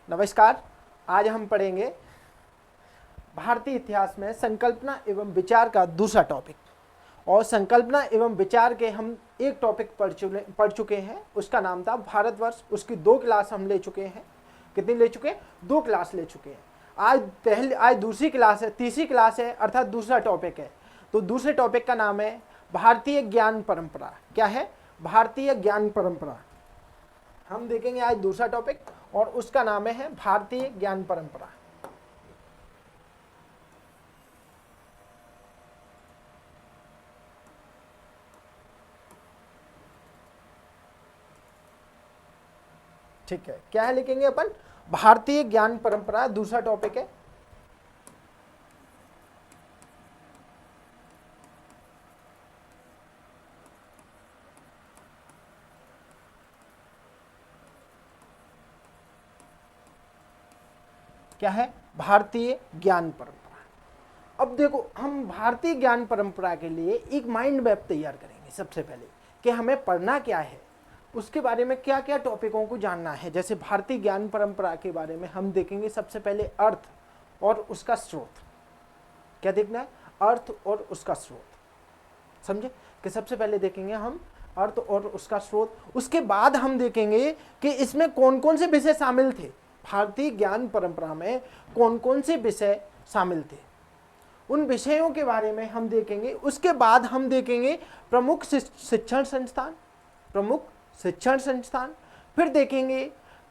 नमस्कार। आज हम पढ़ेंगे भारतीय इतिहास में संकल्पना एवं विचार का दूसरा टॉपिक। और संकल्पना एवं विचार के हम एक टॉपिक पढ़ चुके हैं, उसका नाम था भारतवर्ष। उसकी 2 क्लास हम ले चुके हैं। कितनी ले चुके हैं? 2 क्लास ले चुके हैं। आज दूसरी क्लास है, तीसरी क्लास है, अर्थात दूसरा टॉपिक है। तो दूसरे टॉपिक का नाम है भारतीय ज्ञान परंपरा। क्या है? भारतीय ज्ञान परंपरा। हम देखेंगे आज दूसरा टॉपिक और उसका नाम है भारतीय ज्ञान परंपरा। ठीक है, क्या है लिखेंगे अपन? भारतीय ज्ञान परंपरा दूसरा टॉपिक है। क्या है? भारतीय ज्ञान परंपरा। अब देखो, हम भारतीय ज्ञान परंपरा के लिए एक माइंड मैप तैयार करेंगे सबसे पहले कि हमें पढ़ना क्या है, उसके बारे में क्या क्या टॉपिकों को जानना है। जैसे भारतीय ज्ञान परंपरा के बारे में हम देखेंगे सबसे पहले अर्थ और उसका स्रोत। क्या देखना है? अर्थ और उसका स्रोत। समझे कि सबसे पहले देखेंगे हम अर्थ और उसका स्रोत। उसके बाद हम देखेंगे कि इसमें कौन कौन से विषय शामिल थे, भारतीय ज्ञान परंपरा में कौन कौन से विषय शामिल थे, उन विषयों के बारे में हम देखेंगे। उसके बाद हम देखेंगे प्रमुख शिक्षण संस्थान, प्रमुख शिक्षण संस्थान। फिर देखेंगे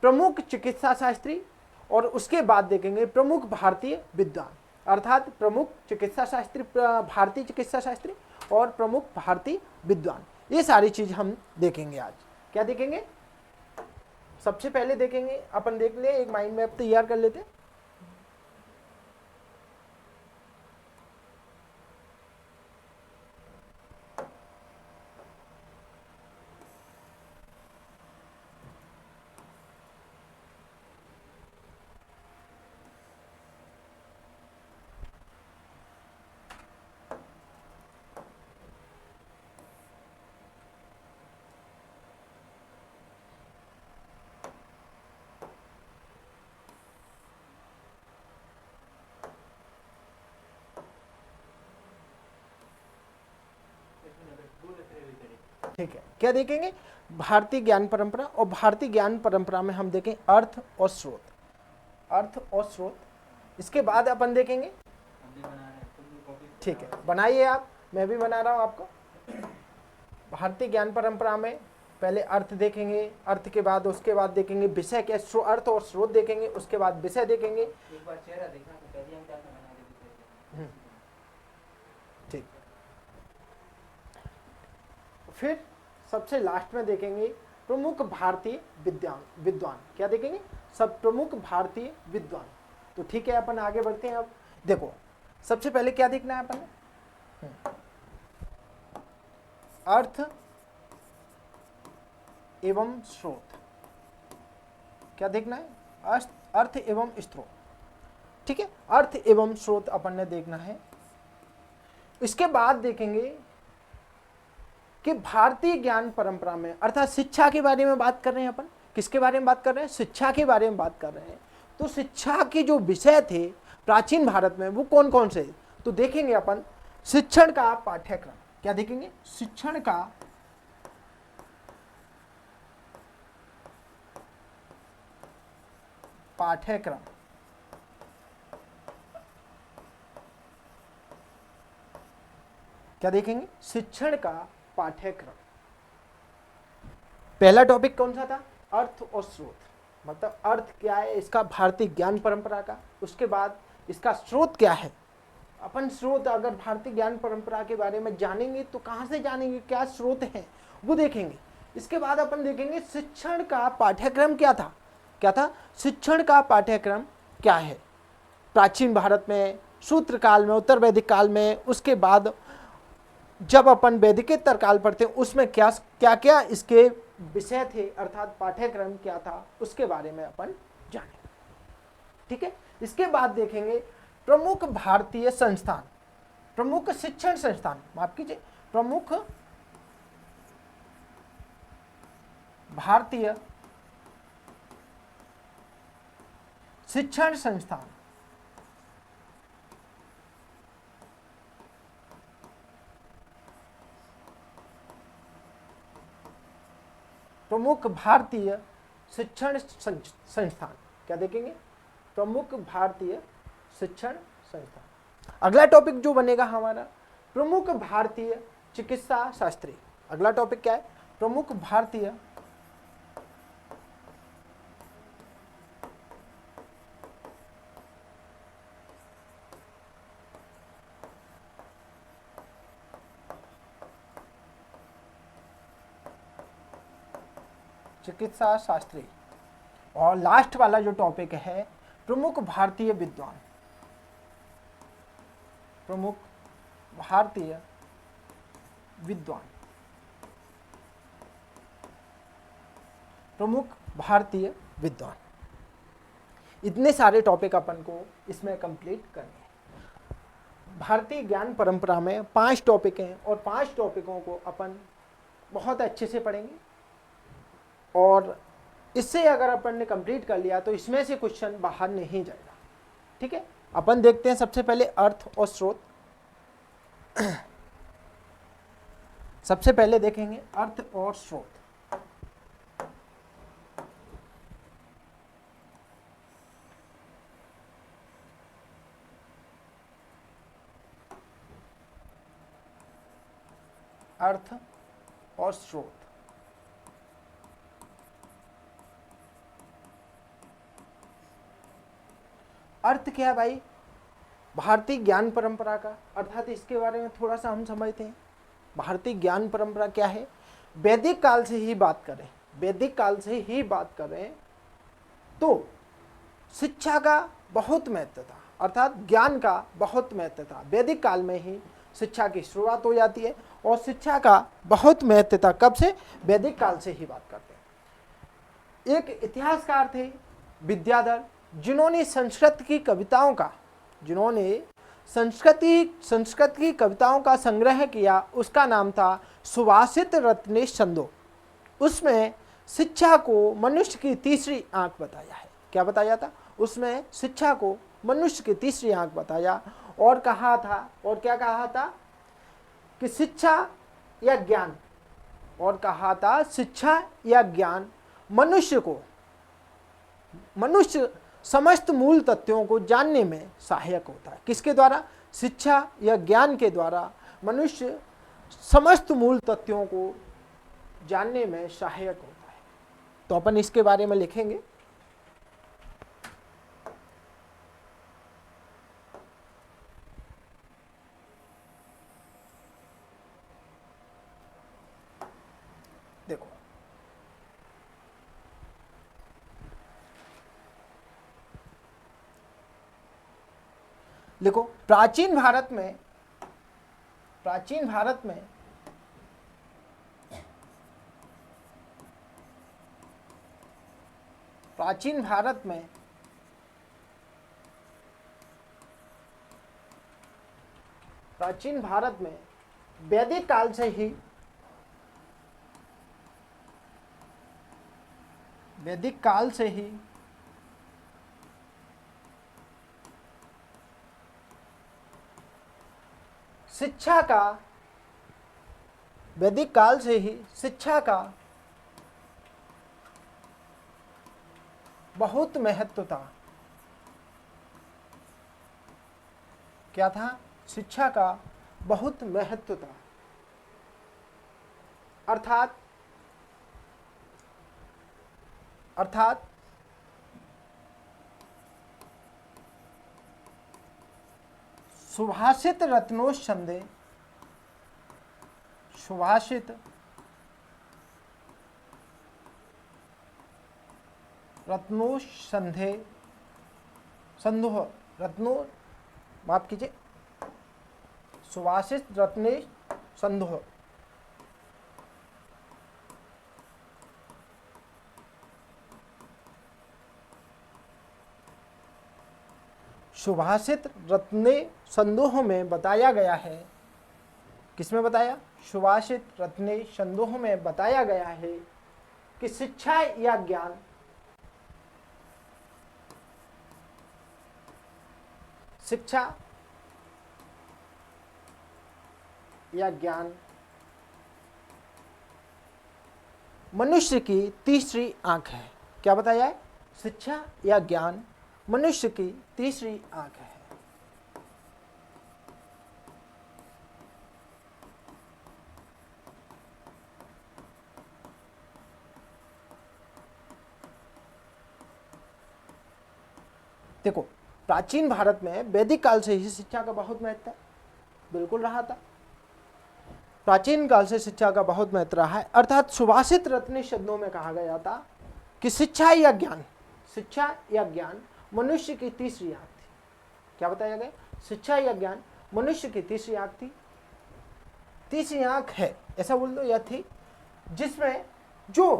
प्रमुख चिकित्सा शास्त्री और उसके बाद देखेंगे प्रमुख भारतीय विद्वान, अर्थात प्रमुख चिकित्सा शास्त्री, भारतीय चिकित्सा शास्त्री और प्रमुख भारतीय विद्वान। ये सारी चीज हम देखेंगे आज। क्या देखेंगे? सबसे पहले देखेंगे अपन, देख ले, एक माइंड मैप तैयार कर लेते हैं। ठीक है, क्या देखेंगे? भारतीय ज्ञान परंपरा। और भारतीय ज्ञान परंपरा में हम देखें अर्थ और स्रोत, अर्थ और स्रोत। इसके बाद अपन देखेंगे, ठीक है, बनाइए आप, मैं भी बना रहा हूं आपको। भारतीय ज्ञान परंपरा में पहले अर्थ देखेंगे, अर्थ के बाद उसके बाद देखेंगे विषय के, अर्थ और स्रोत देखेंगे, उसके बाद विषय देखेंगे। एक बार चेहरा देखना तो पहले हम क्या बना देते। ठीक। फिर सबसे लास्ट में देखेंगे प्रमुख भारतीय विद्वान। क्या देखेंगे? सब प्रमुख भारतीय विद्वान। तो ठीक है, अपन आगे बढ़ते हैं। अब देखो, सबसे पहले क्या देखना है अपन ने? अर्थ एवं स्रोत। क्या देखना है? अर्थ एवं स्रोत। ठीक है, अर्थ एवं स्रोत अपन ने देखना है। इसके बाद देखेंगे कि भारतीय ज्ञान परंपरा में, अर्थात शिक्षा के बारे में बात कर रहे हैं अपन। किसके बारे में बात कर रहे हैं? शिक्षा के बारे में बात कर रहे हैं। तो शिक्षा के जो विषय थे प्राचीन भारत में, वो कौन कौन से? तो देखेंगे अपन शिक्षण का पाठ्यक्रम। क्या देखेंगे? शिक्षण का पाठ्यक्रम। क्या देखेंगे? शिक्षण का पाठ्यक्रम। पहला टॉपिक कौन सा था? अर्थ और स्रोत। मतलब अर्थ क्या है इसका, भारतीय ज्ञान परंपरा का। उसके बाद इसका स्रोत क्या है। अपन स्रोत अगर भारतीय ज्ञान परंपरा के बारे में जानेंगे तो कहां से जानेंगे, क्या स्रोत है, वो देखेंगे। इसके बाद अपन देखेंगे शिक्षण का पाठ्यक्रम क्या था। क्या था? शिक्षण का पाठ्यक्रम क्या है प्राचीन भारत में, सूत्र काल में, उत्तर वैदिक काल में। उसके बाद जब अपन वैदिकेतर काल पढ़ते हैं उसमें क्या क्या क्या इसके विषय थे, अर्थात पाठ्यक्रम क्या था, उसके बारे में अपन जानेंगे। ठीक है, इसके बाद देखेंगे प्रमुख भारतीय संस्थान, प्रमुख शिक्षण संस्थान, माफ कीजिए, प्रमुख भारतीय शिक्षण संस्थान। प्रमुख भारतीय शिक्षण संस्थान, क्या देखेंगे? प्रमुख भारतीय शिक्षण संस्थान। अगला टॉपिक जो बनेगा हमारा, प्रमुख भारतीय चिकित्सा शास्त्री। अगला टॉपिक क्या है? प्रमुख भारतीय चिकित्सा शास्त्री। और लास्ट वाला जो टॉपिक है, प्रमुख भारतीय विद्वान। प्रमुख भारतीय विद्वान। प्रमुख भारतीय विद्वान। इतने सारे टॉपिक अपन को इसमें कंप्लीट करने हैं। भारतीय ज्ञान परंपरा में 5 टॉपिक हैं और 5 टॉपिकों को अपन बहुत अच्छे से पढ़ेंगे, और इससे अगर अपन ने कंप्लीट कर लिया तो इसमें से क्वेश्चन बाहर नहीं जाएगा। ठीक है, अपन देखते हैं सबसे पहले अर्थ और स्रोत। सबसे पहले देखेंगे अर्थ और स्रोत। अर्थ और स्रोत। अर्थ क्या है भाई? भारतीय ज्ञान परंपरा का, अर्थात इसके बारे में थोड़ा सा हम समझते हैं। भारतीय ज्ञान परंपरा क्या है? वैदिक काल से ही बात करें, वैदिक काल से ही बात करें तो शिक्षा का बहुत महत्व था, अर्थात ज्ञान का बहुत महत्व था। वैदिक काल में ही शिक्षा की शुरुआत हो जाती है, और शिक्षा का बहुत महत्व था कब से? वैदिक काल से ही बात करते हैं। एक इतिहासकार थे विद्याधर, जिन्होंने संस्कृत की कविताओं का संग्रह किया। उसका नाम था सुभाषित रत्नेश छंदो। उसमें शिक्षा को मनुष्य की तीसरी आंख बताया है। क्या बताया था? उसमें शिक्षा को मनुष्य की तीसरी आंख बताया, और कहा था, और क्या कहा था कि शिक्षा या ज्ञान, और कहा था शिक्षा या ज्ञान मनुष्य समस्त मूल तथ्यों को जानने में सहायक होता है। किसके द्वारा? शिक्षा या ज्ञान के द्वारा मनुष्य समस्त मूल तथ्यों को जानने में सहायक होता है। तो अपन इसके बारे में लिखेंगे। देखो, देखो, प्राचीन भारत में प्राचीन भारत में वैदिक काल से ही शिक्षा का बहुत महत्व था। क्या था? शिक्षा का बहुत महत्व था। अर्थात सुभाषित रत्नोश छंदे, माफ कीजिए, सुभाषित रत्नेश संदोह, सुभाषित रत्ने संदोह में बताया गया है। किसमें बताया? सुभाषित रत्ने संदोह में बताया गया है कि शिक्षा या ज्ञान शिक्षा या ज्ञान मनुष्य की तीसरी आंख है। क्या बताया है? शिक्षा या ज्ञान मनुष्य की तीसरी आंख है। देखो, प्राचीन भारत में वैदिक काल से ही शिक्षा का बहुत महत्व है, बिल्कुल रहा था। प्राचीन काल से शिक्षा का बहुत महत्व रहा है, अर्थात सुभाषित रत्नी शब्दों में कहा गया था कि शिक्षा या ज्ञान मनुष्य की तीसरी आंख थी। क्या बताया गया? शिक्षा या ज्ञान मनुष्य की तीसरी आंख थी। तीसरी आंख है, ऐसा बोल दो, या थी, जिसमें जो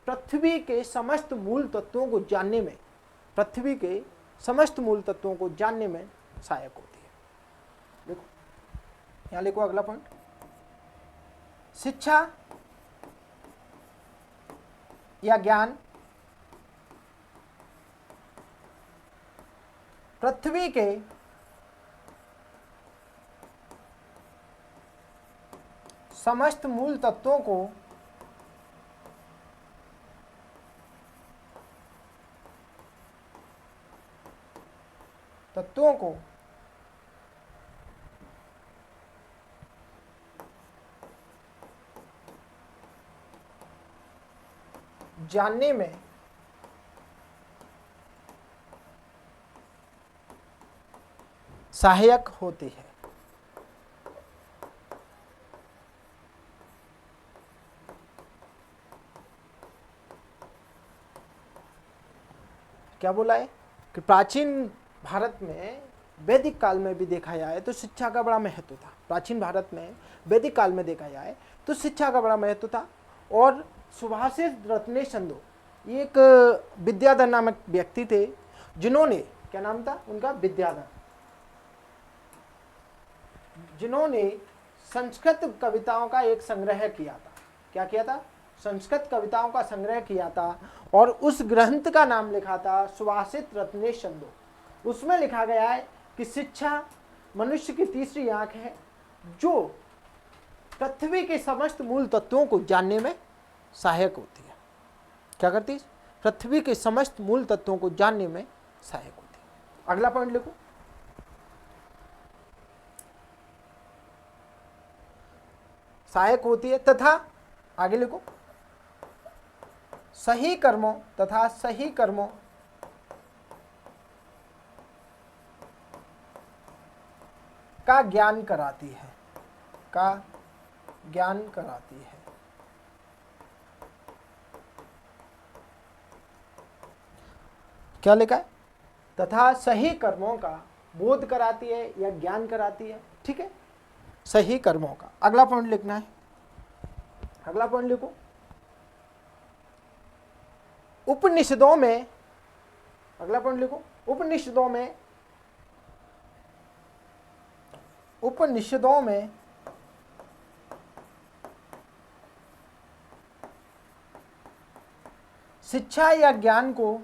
पृथ्वी के समस्त मूल तत्वों को जानने में, पृथ्वी के समस्त मूल तत्वों को जानने में सहायक होती है। देखो यहां लिखो अगला पॉइंट, शिक्षा या ज्ञान पृथ्वी के समस्त मूल तत्वों को जानने में सहायक होती है। क्या बोला है कि प्राचीन भारत में वैदिक काल में भी देखा जाए तो शिक्षा का बड़ा महत्व था। प्राचीन भारत में वैदिक काल में देखा जाए तो शिक्षा का बड़ा महत्व था। और सुभाषित रत्ने संधो, ये एक विद्याधर नामक व्यक्ति थे, जिन्होंने, क्या नाम था उनका? विद्याधर, जिन्होंने संस्कृत कविताओं का एक संग्रह किया था। क्या किया था? संस्कृत कविताओं का संग्रह किया था, और उस ग्रंथ का नाम लिखा था सुभाषित रत्ने संधो। उसमें लिखा गया है कि शिक्षा मनुष्य की तीसरी आंख है, जो पृथ्वी के समस्त मूल तत्वों को जानने में सहायक होती है। क्या करती है? पृथ्वी के समस्त मूल तत्वों को जानने में सहायक होती है। अगला पॉइंट लिखो, सहायक होती है तथा, आगे लिखो, सही कर्मों तथा सही कर्मों का ज्ञान कराती है, का ज्ञान कराती है। क्या लिखा है? तथा सही कर्मों का बोध कराती है या ज्ञान कराती है। ठीक है, सही कर्मों का। अगला पॉइंट लिखना है, अगला पॉइंट लिखो, उपनिषदों में, अगला पॉइंट लिखो, उपनिषदों में शिक्षा या ज्ञान को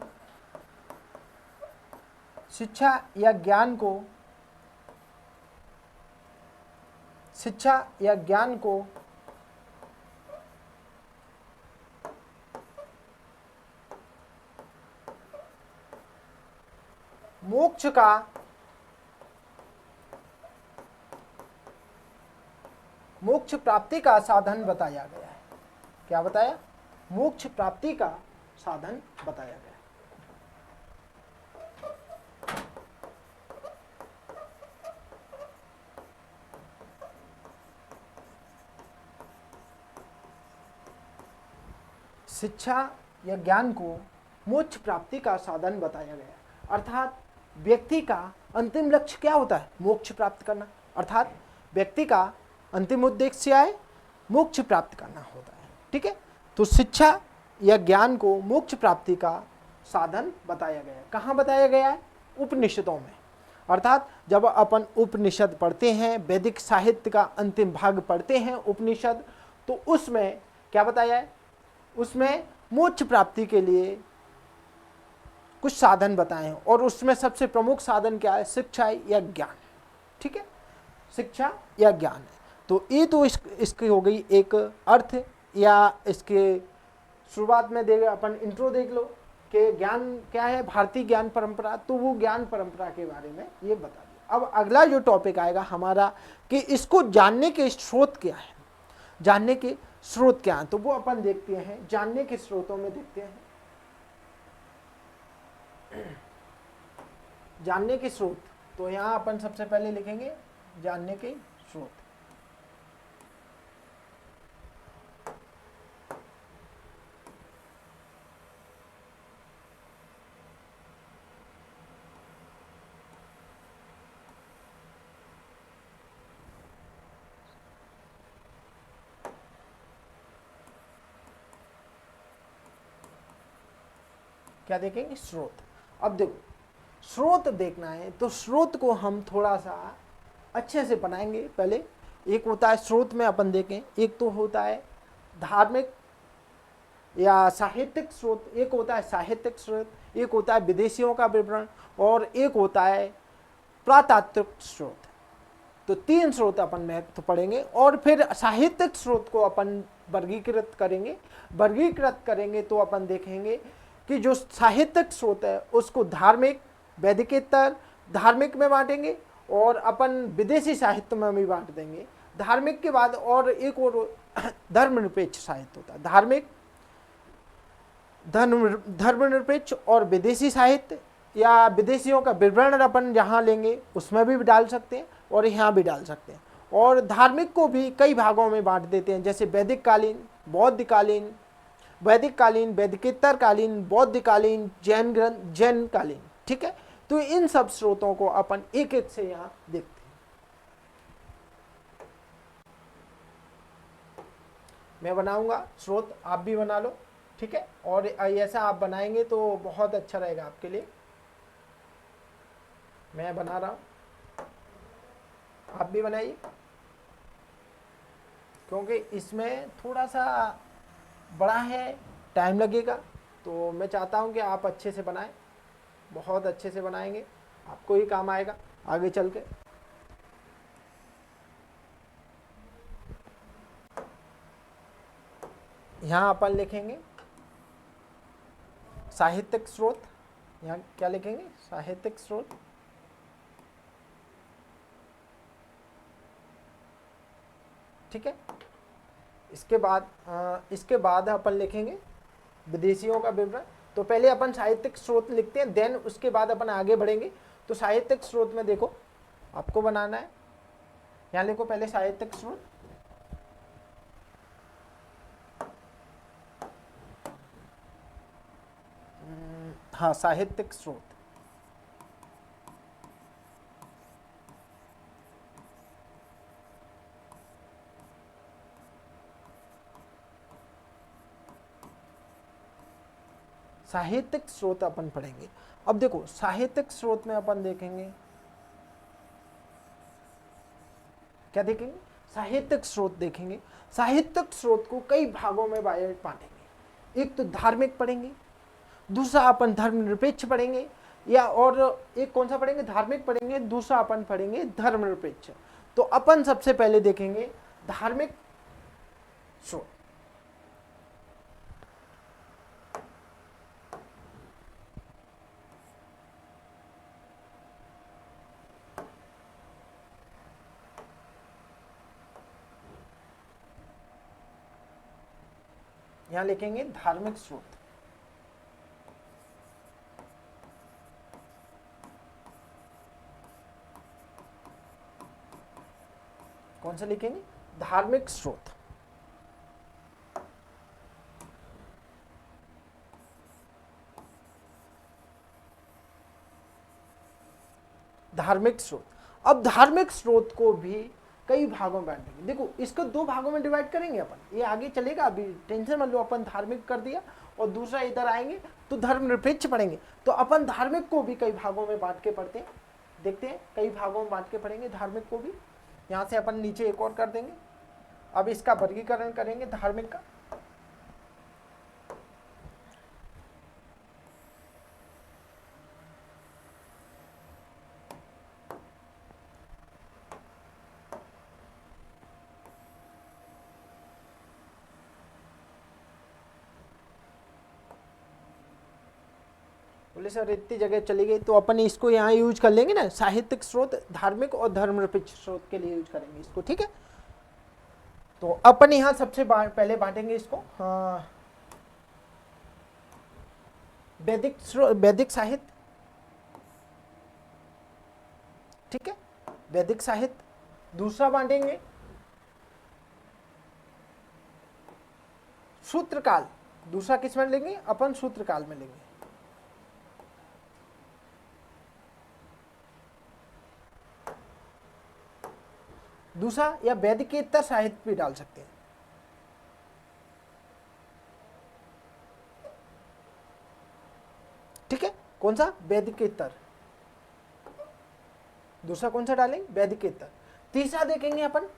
मोक्ष प्राप्ति का साधन बताया गया है। क्या बताया? मोक्ष प्राप्ति का साधन बताया गया। शिक्षा या ज्ञान को मोक्ष प्राप्ति का साधन बताया गया, अर्थात व्यक्ति का अंतिम लक्ष्य क्या होता है? मोक्ष प्राप्त करना। अर्थात व्यक्ति का अंतिम उद्देश्य क्या है? मोक्ष प्राप्त करना होता है। ठीक है, तो शिक्षा या ज्ञान को मोक्ष प्राप्ति का साधन बताया गया है। कहाँ बताया गया है? उपनिषदों में। अर्थात जब अपन उपनिषद पढ़ते हैं, वैदिक साहित्य का अंतिम भाग पढ़ते हैं उपनिषद, तो उसमें क्या बताया है? उसमें मोक्ष प्राप्ति के लिए कुछ साधन बताए हैं, और उसमें सबसे प्रमुख साधन क्या है? शिक्षा या ज्ञान। ठीक है, शिक्षा या ज्ञान है। तो ये तो इसकी हो गई एक अर्थ, या इसके शुरुआत में देगा अपन इंट्रो देख लो कि ज्ञान क्या है, भारतीय ज्ञान परंपरा। तो वो ज्ञान परंपरा के बारे में ये बता दिया। अब अगला जो टॉपिक आएगा हमारा कि इसको जानने के स्रोत क्या है, जानने के स्रोत क्या है, तो वो अपन देखते हैं जानने के स्रोतों में देखते हैं। जानने के स्रोत, तो यहाँ अपन सबसे पहले लिखेंगे जानने के स्रोत। क्या देखेंगे? स्रोत। अब देखो, स्रोत देखना है तो स्रोत को हम थोड़ा सा अच्छे से बनाएंगे। पहले एक होता है स्रोत में अपन देखें, एक तो होता है धार्मिक या साहित्यिक स्रोत, एक होता है साहित्यिक स्रोत, एक होता है विदेशियों का विवरण, और एक होता है पुरातात्विक स्रोत। तो 3 स्रोत अपन महत्व पढ़ेंगे, और फिर साहित्यिक स्रोत को अपन वर्गीकृत करेंगे। वर्गीकृत करेंगे तो अपन देखेंगे कि जो साहित्यिक स्रोत है उसको धार्मिक, वैदिकेतर, धार्मिक में बांटेंगे, और अपन विदेशी साहित्य में भी बांट देंगे। धार्मिक के बाद और एक और धर्मनिरपेक्ष साहित्य होता है। धार्मिक, धर्मनिरपेक्ष और विदेशी साहित्य, या विदेशियों का विवरण अपन जहाँ लेंगे उसमें भी डाल सकते हैं और यहाँ भी डाल सकते हैं। और धार्मिक को भी कई भागों में बांट देते हैं, जैसे वैदिक कालीन, बौद्ध कालीन, वैदिक कालीन, वैदिकेतर कालीन, बौद्ध कालीन, जैन ग्रंथ, जैन कालीन। ठीक है, तो इन सब स्रोतों को अपन एक एक से यहाँ देखते हैं। मैं बनाऊंगा स्रोत, आप भी बना लो। ठीक है, और ऐसा आप बनाएंगे तो बहुत अच्छा रहेगा आपके लिए। मैं बना रहा हूं, आप भी बनाइए, क्योंकि इसमें थोड़ा सा बड़ा है, टाइम लगेगा। तो मैं चाहता हूं कि आप अच्छे से बनाएं, बहुत अच्छे से बनाएंगे, आपको ही काम आएगा आगे चल के। यहाँ अपन लिखेंगे साहित्यिक स्रोत। यहाँ क्या लिखेंगे? साहित्यिक स्रोत। ठीक है, इसके बाद अपन लिखेंगे विदेशियों का विवरण। तो पहले अपन साहित्यिक स्रोत लिखते हैं, देन उसके बाद अपन आगे बढ़ेंगे। तो साहित्यिक स्रोत में देखो आपको बनाना है, यहाँ लिखो पहले साहित्यिक स्रोत। हाँ, साहित्यिक स्रोत। साहित्यिक स्रोत अपन पढ़ेंगे। अब देखो साहित्यिक स्रोत में अपन देखेंगे, क्या देखेंगे? साहित्यिक स्रोत देखेंगे। साहित्यिक स्रोत को कई भागों में बांटेंगे। एक तो धार्मिक पढ़ेंगे, दूसरा अपन धर्मनिरपेक्ष पढ़ेंगे, या और एक कौन सा पढ़ेंगे? धार्मिक पढ़ेंगे, दूसरा अपन पढ़ेंगे धर्मनिरपेक्ष। तो अपन सबसे पहले देखेंगे धार्मिक स्रोत। यहां लिखेंगे धार्मिक स्रोत। कौन सा लिखेंगे? धार्मिक स्रोत। धार्मिक स्रोत। अब धार्मिक स्रोत को भी कई भागों में बांटेंगे। देखो इसको 2 भागों में डिवाइड करेंगे अपन, ये आगे चलेगा, अभी टेंशन मत लो। अपन धार्मिक कर दिया और दूसरा इधर आएंगे तो धर्मनिरपेक्ष पढ़ेंगे। तो अपन धार्मिक को भी कई भागों में बांट के पढ़ते हैं, देखते हैं कई भागों में बांट के पढ़ेंगे धार्मिक को भी। यहाँ से अपन नीचे एक और कर देंगे। अब इसका वर्गीकरण करेंगे धार्मिक का। बोले सर इतनी जगह चली गई, तो अपन इसको यहाँ यूज कर लेंगे ना, साहित्यिक स्रोत, धार्मिक और धर्मनिरपेक्ष स्रोत के लिए यूज करेंगे इसको, ठीक है। तो अपन यहाँ सबसे पहले बांटेंगे इसको, हाँ, वैदिक साहित्य, ठीक है, वैदिक साहित्य। दूसरा बांटेंगे सूत्रकाल, दूसरा किस में लेंगे अपन, सूत्रकाल में लेंगे। दूसरा, या वैदिकेतर साहित्य भी डाल सकते हैं, ठीक है। कौन सा, वैदिकेतर। दूसरा कौन सा डालेंगे, वैदिकेतर। तीसरा देखेंगे अपन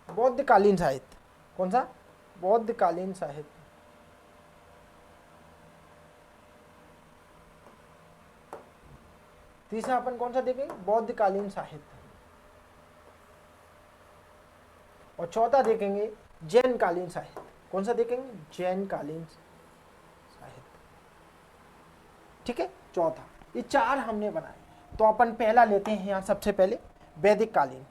बौद्धकालीन साहित्य। कौन सा, बौद्धकालीन साहित्य। तीसरा अपन कौन सा देखेंगे, बौद्धकालीन साहित्य। और चौथा देखेंगे जैन कालीन साहित्य। कौन सा देखेंगे, जैन कालीन साहित्य, ठीक है। चौथा, ये चार हमने बनाए। तो अपन पहला लेते हैं यहां सबसे पहले वैदिक कालीन,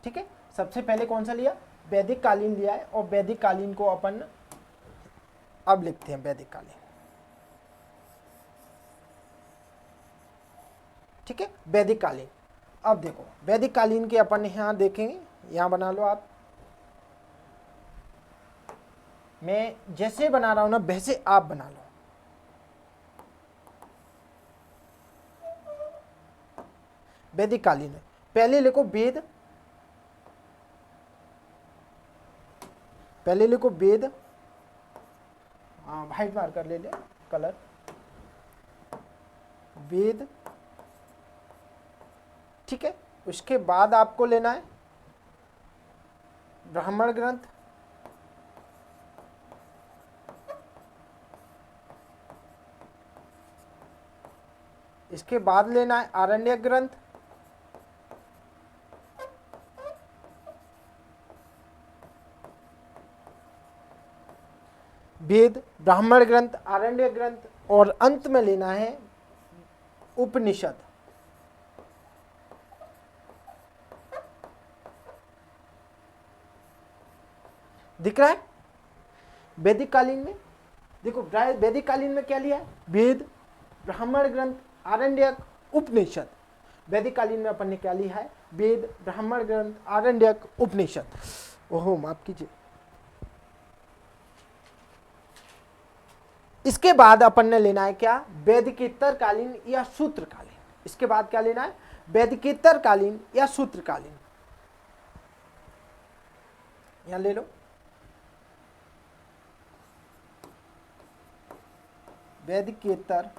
ठीक है। सबसे पहले कौन सा लिया, वैदिक कालीन लिया है। और वैदिक कालीन को अपन अब लिखते हैं वैदिक कालीन, ठीक है, वैदिक कालीन। अब देखो वैदिक कालीन के अपन यहां देखेंगे, यहां बना लो आप, मैं जैसे बना रहा हूं ना वैसे आप बना लो। वैदिक कालीन में पहले लिखो वेद, पहले लिखो वेद, व्हाइट मार्कर ले ले कलर, वेद, ठीक है। उसके बाद आपको लेना है ब्राह्मण ग्रंथ, इसके बाद लेना है आरण्यक ग्रंथ, वेद, ब्राह्मण ग्रंथ, आरण्यक ग्रंथ, और अंत में लेना है उपनिषद। दिख रहा है। वैदिक कालीन में देखो, वैदिक कालीन में क्या लिया है, वेद, ब्राह्मण ग्रंथ, आरण्यक, उपनिषद। वैदिक कालीन में अपन ने क्या लिया है, वेद, ब्राह्मण ग्रंथ, आरण्यक, उपनिषद। ओहो माफ कीजिए। इसके बाद अपन ने लेना है क्या, वैदिकेतर कालीन या सूत्रकालीन। इसके बाद क्या लेना है, वैदिकेतर कालीन या सूत्रकालीन। यहां ले लो, वैदिकेतर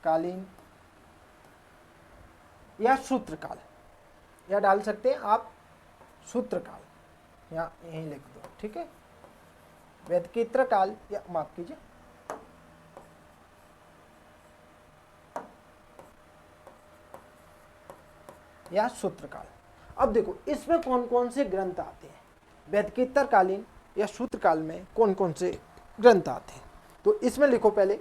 कालीन या सूत्रकाल, या डाल सकते हैं आप सूत्रकाल, या यहीं लिख दो, ठीक है। वैदिकेतर काल या माफ कीजिए, या सूत्रकाल। अब देखो इसमें कौन कौन से ग्रंथ आते हैं, वैदिकेतर कालीन या सूत्रकाल में कौन कौन से ग्रंथ आते हैं। तो इसमें लिखो पहले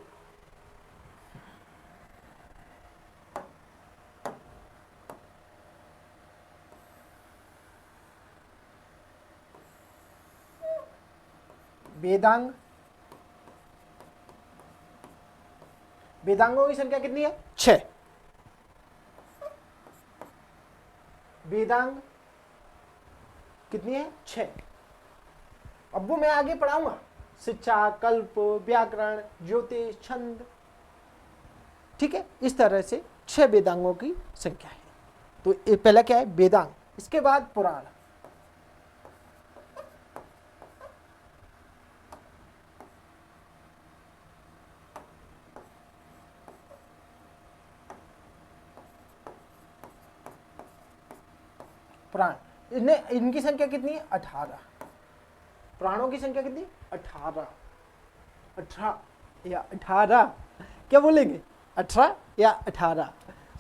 वेदांग। वेदांगों की संख्या कितनी है, 6। वेदांग कितनी है, 6। अब वो मैं आगे पढ़ाऊंगा, शिक्षा, कल्प, व्याकरण, ज्योतिष, छंद, ठीक है। इस तरह से 6 वेदांगों की संख्या है। तो ये पहला क्या है, वेदांग। इसके बाद पुराण, पुराण, इनकी संख्या कितनी है, 18। पुराणों की संख्या कितनी, 18। 18 या 18, क्या बोलेंगे? 18 या 18,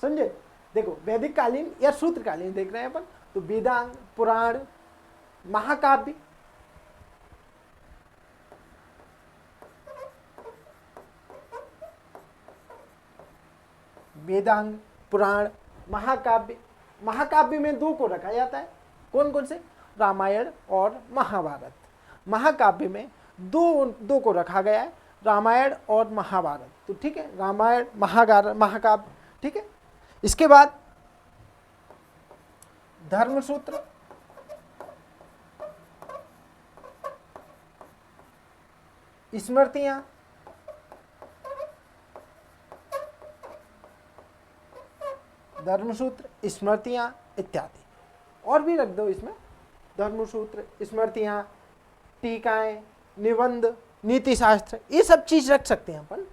समझे? देखो वैदिक कालीन या सूत्रकालीन देख रहे हैं अपन, तो वेदांग, पुराण, महाकाव्य, वेदांग, पुराण, महाकाव्य। महाकाव्य में दो को रखा जाता है, कौन कौन से? रामायण और महाभारत। महाकाव्य में दो को रखा गया है, रामायण और महाभारत। तो ठीक है, रामायण, महाकाव्य, ठीक है। इसके बाद धर्मसूत्र, स्मृतियां, धर्मसूत्र, स्मृतियां इत्यादि। और भी रख दो इसमें, धर्मसूत्र, स्मृतियां, टीकाएं, निबंध, नीति शास्त्र, ये सब चीज रख सकते हैं अपन।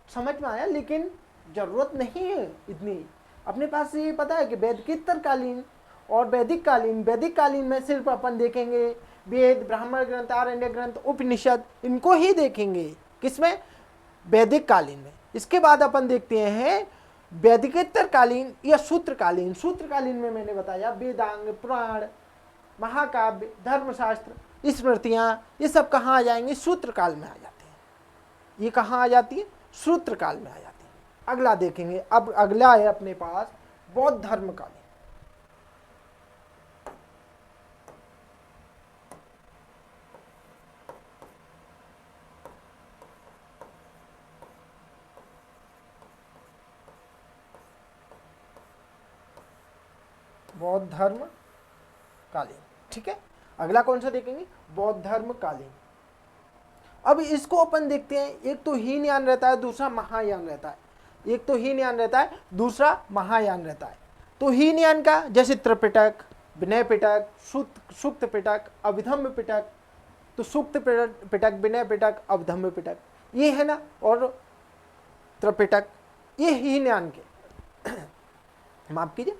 समझ में आया? लेकिन जरूरत नहीं है इतनी। अपने पास ये पता है कि वैदिकोत्तर कालीन और वैदिक कालीन, वैदिक कालीन में सिर्फ अपन देखेंगे वेद, ब्राह्मण ग्रंथ, आरण्य ग्रंथ, उपनिषद, इनको ही देखेंगे। किसमें? वैदिक कालीन में। इसके बाद अपन देखते हैं वैदिकोत्तर कालीन या सूत्रकालीन। सूत्रकालीन में मैंने बताया वेदांग, पुराण, महाकाव्य, धर्मशास्त्र, स्मृतियां, ये सब कहाँ आ जाएंगे? सूत्रकाल में आ जाते हैं। ये कहाँ आ जाती है? सूत्रकाल में आ जाती है। अगला देखेंगे, अब अगला है अपने पास बौद्ध धर्मकालीन। बौद्ध धर्म कालीन, ठीक है। अगला कौन सा देखेंगे? बौद्ध धर्म कालीन। अब इसको अपन देखते हैं, एक तो हीनयान रहता है, दूसरा महायान रहता है। एक तो हीनयान रहता है, दूसरा महायान रहता है। तो हीनयान का जैसे त्रिपिटक, विनय पिटक, सूक्त पिटक, अभिधम्म पिटक, तो सूक्त पिटक, विनय पिटक, अभिधम्म पिटक, ये है ना। और त्रिपिटक, ये हीनयान के माफ कीजिए,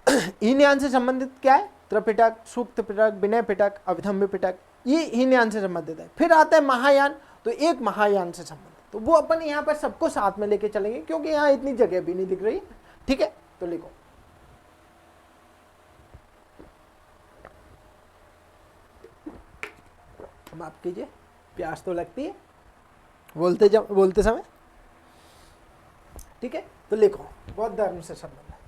हीनयान से संबंधित क्या है? त्रिपिटक, सूक्त पिटक, विनय पिटक, अभिधम्म पिटक, ये हीनयान से संबंधित है। फिर आता है महायान, तो एक महायान से संबंधित, तो वो अपन यहाँ पर सबको साथ में लेके चलेंगे क्योंकि यहाँ इतनी जगह भी नहीं दिख रही, ठीक है। तो लिखो माफ कीजिए, प्यास तो लगती है बोलते समय, ठीक है। तो लिखो बौद्ध धर्म से संबंध है।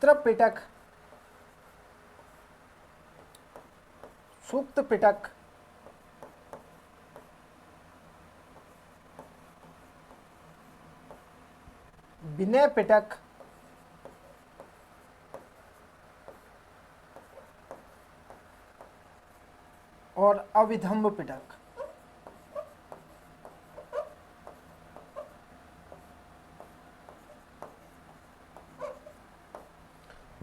त्रिपिटक, सूक्त पिटक, विनय पिटक, और अभिधम्म पिटक।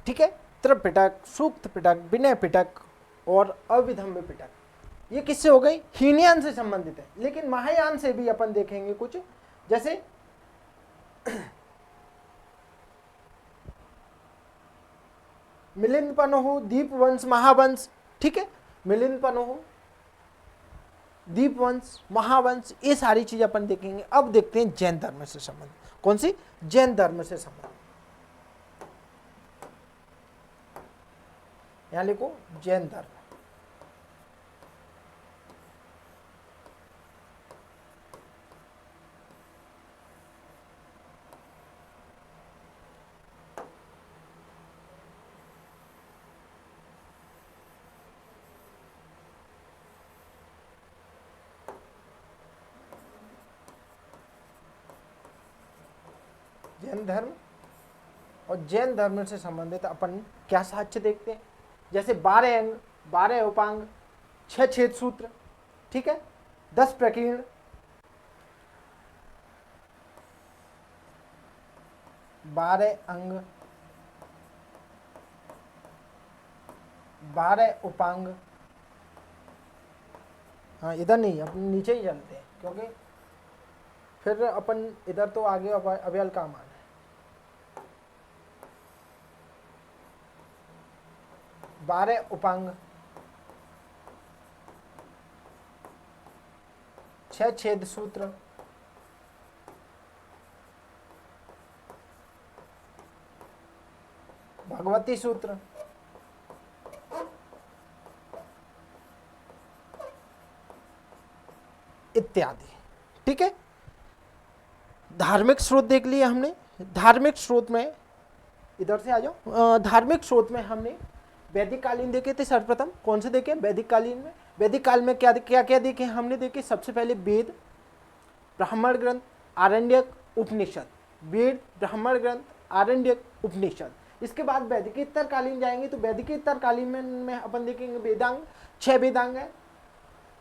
ठीक है, त्रिपिटक, सूक्त पिटक, विनय पिटक और अभिधम्म पिटक, ये किससे हो गई? हीनयान से संबंधित है। लेकिन महायान से भी अपन देखेंगे कुछ, जैसे मिलिंद पनोह, दीपवंश, महावंश, ठीक है। मिलिंद पनोह, दीपवंश, महावंश, ये सारी चीज अपन देखेंगे। अब देखते हैं जैन धर्म से संबंधित। कौन सी? जैन धर्म से संबंधित। यहां लिखो जैन धर्म। जैन धर्म और जैन धर्म से संबंधित अपन क्या साक्ष्य देखते हैं? जैसे 12 अंग, 12 उपांग, 6 छेद सूत्र, ठीक है, 10 प्रकीर्ण, 12 अंग, 12 उपांग। हाँ, इधर नहीं, अपन नीचे ही चलते हैं क्योंकि फिर अपन इधर तो आगे अव्यल काम आना है। 12 उपांग, 6 छेद सूत्र, भगवती सूत्र, इत्यादि। ठीक है, धार्मिक स्रोत देख लिए हमने। धार्मिक स्रोत में इधर से आ जाओ। धार्मिक स्रोत में हमने वैदिक कालीन देखे थे सर्वप्रथम। कौन से देखे? वैदिक कालीन में। वैदिक काल में क्या क्या क्या देखे हमने? देखे सबसे पहले वेद, ब्राह्मण ग्रंथ, आरण्यक, उपनिषद। वेद, ब्राह्मण ग्रंथ, आरण्यक, उपनिषद। इसके बाद वैदिकोत्तर कालीन जाएंगे तो वैदिकोत्तर कालीन में अपन देखेंगे वेदांग, 6 वेदांग है,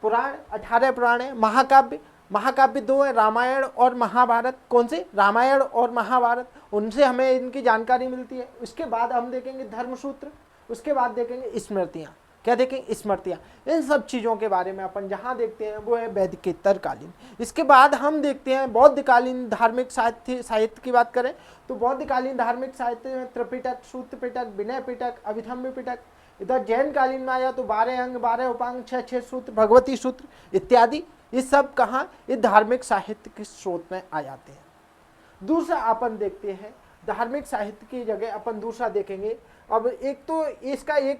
पुराण 18 पुराण है, महाकाव्य, महाकाव्य 2 है, रामायण और महाभारत। कौन से? रामायण और महाभारत, उनसे हमें इनकी जानकारी मिलती है। उसके बाद हम देखेंगे धर्मसूत्र, उसके बाद देखेंगे स्मृतियाँ। क्या देखेंगे? स्मृतियाँ। इन सब चीज़ों के बारे में अपन जहाँ देखते हैं वो है वैदिकोत्तर कालीन। इसके बाद हम देखते हैं बौद्धकालीन धार्मिक साहित्य की बात करें तो बौद्धकालीन धार्मिक साहित्य में त्रिपिटक, सूत्र पिटक, विनय पिटक, अभिधम्य पिटक। इधर जैन कालीन में आया तो 12 अंग, 12 उपांग, 6 सूत्र, भगवती सूत्र इत्यादि। ये सब कहाँ? ये धार्मिक साहित्य के स्रोत में आ जाते हैं। दूसरा अपन देखते हैं धार्मिक साहित्य की जगह अपन दूसरा देखेंगे। अब एक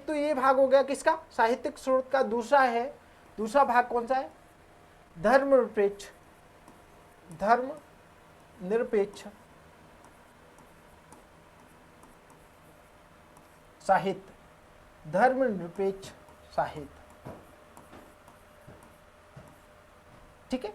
तो ये भाग हो गया किसका? साहित्यिक स्रोत का। दूसरा भाग कौन सा है? धर्मनिरपेक्ष साहित्य। धर्मनिरपेक्ष साहित्य। ठीक है,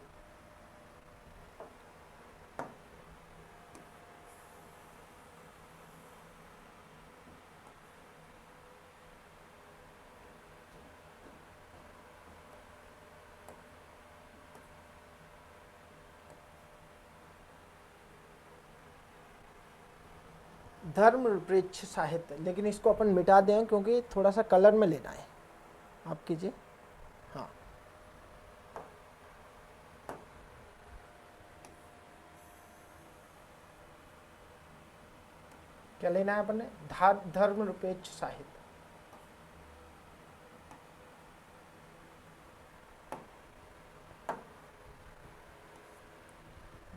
धर्मनिरपेक्ष साहित्य। लेकिन इसको अपन मिटा दें क्योंकि थोड़ा सा कलर में लेना है। आप कीजिए। हाँ, क्या लेना है अपन ने? धर्मनिरपेक्ष साहित्य।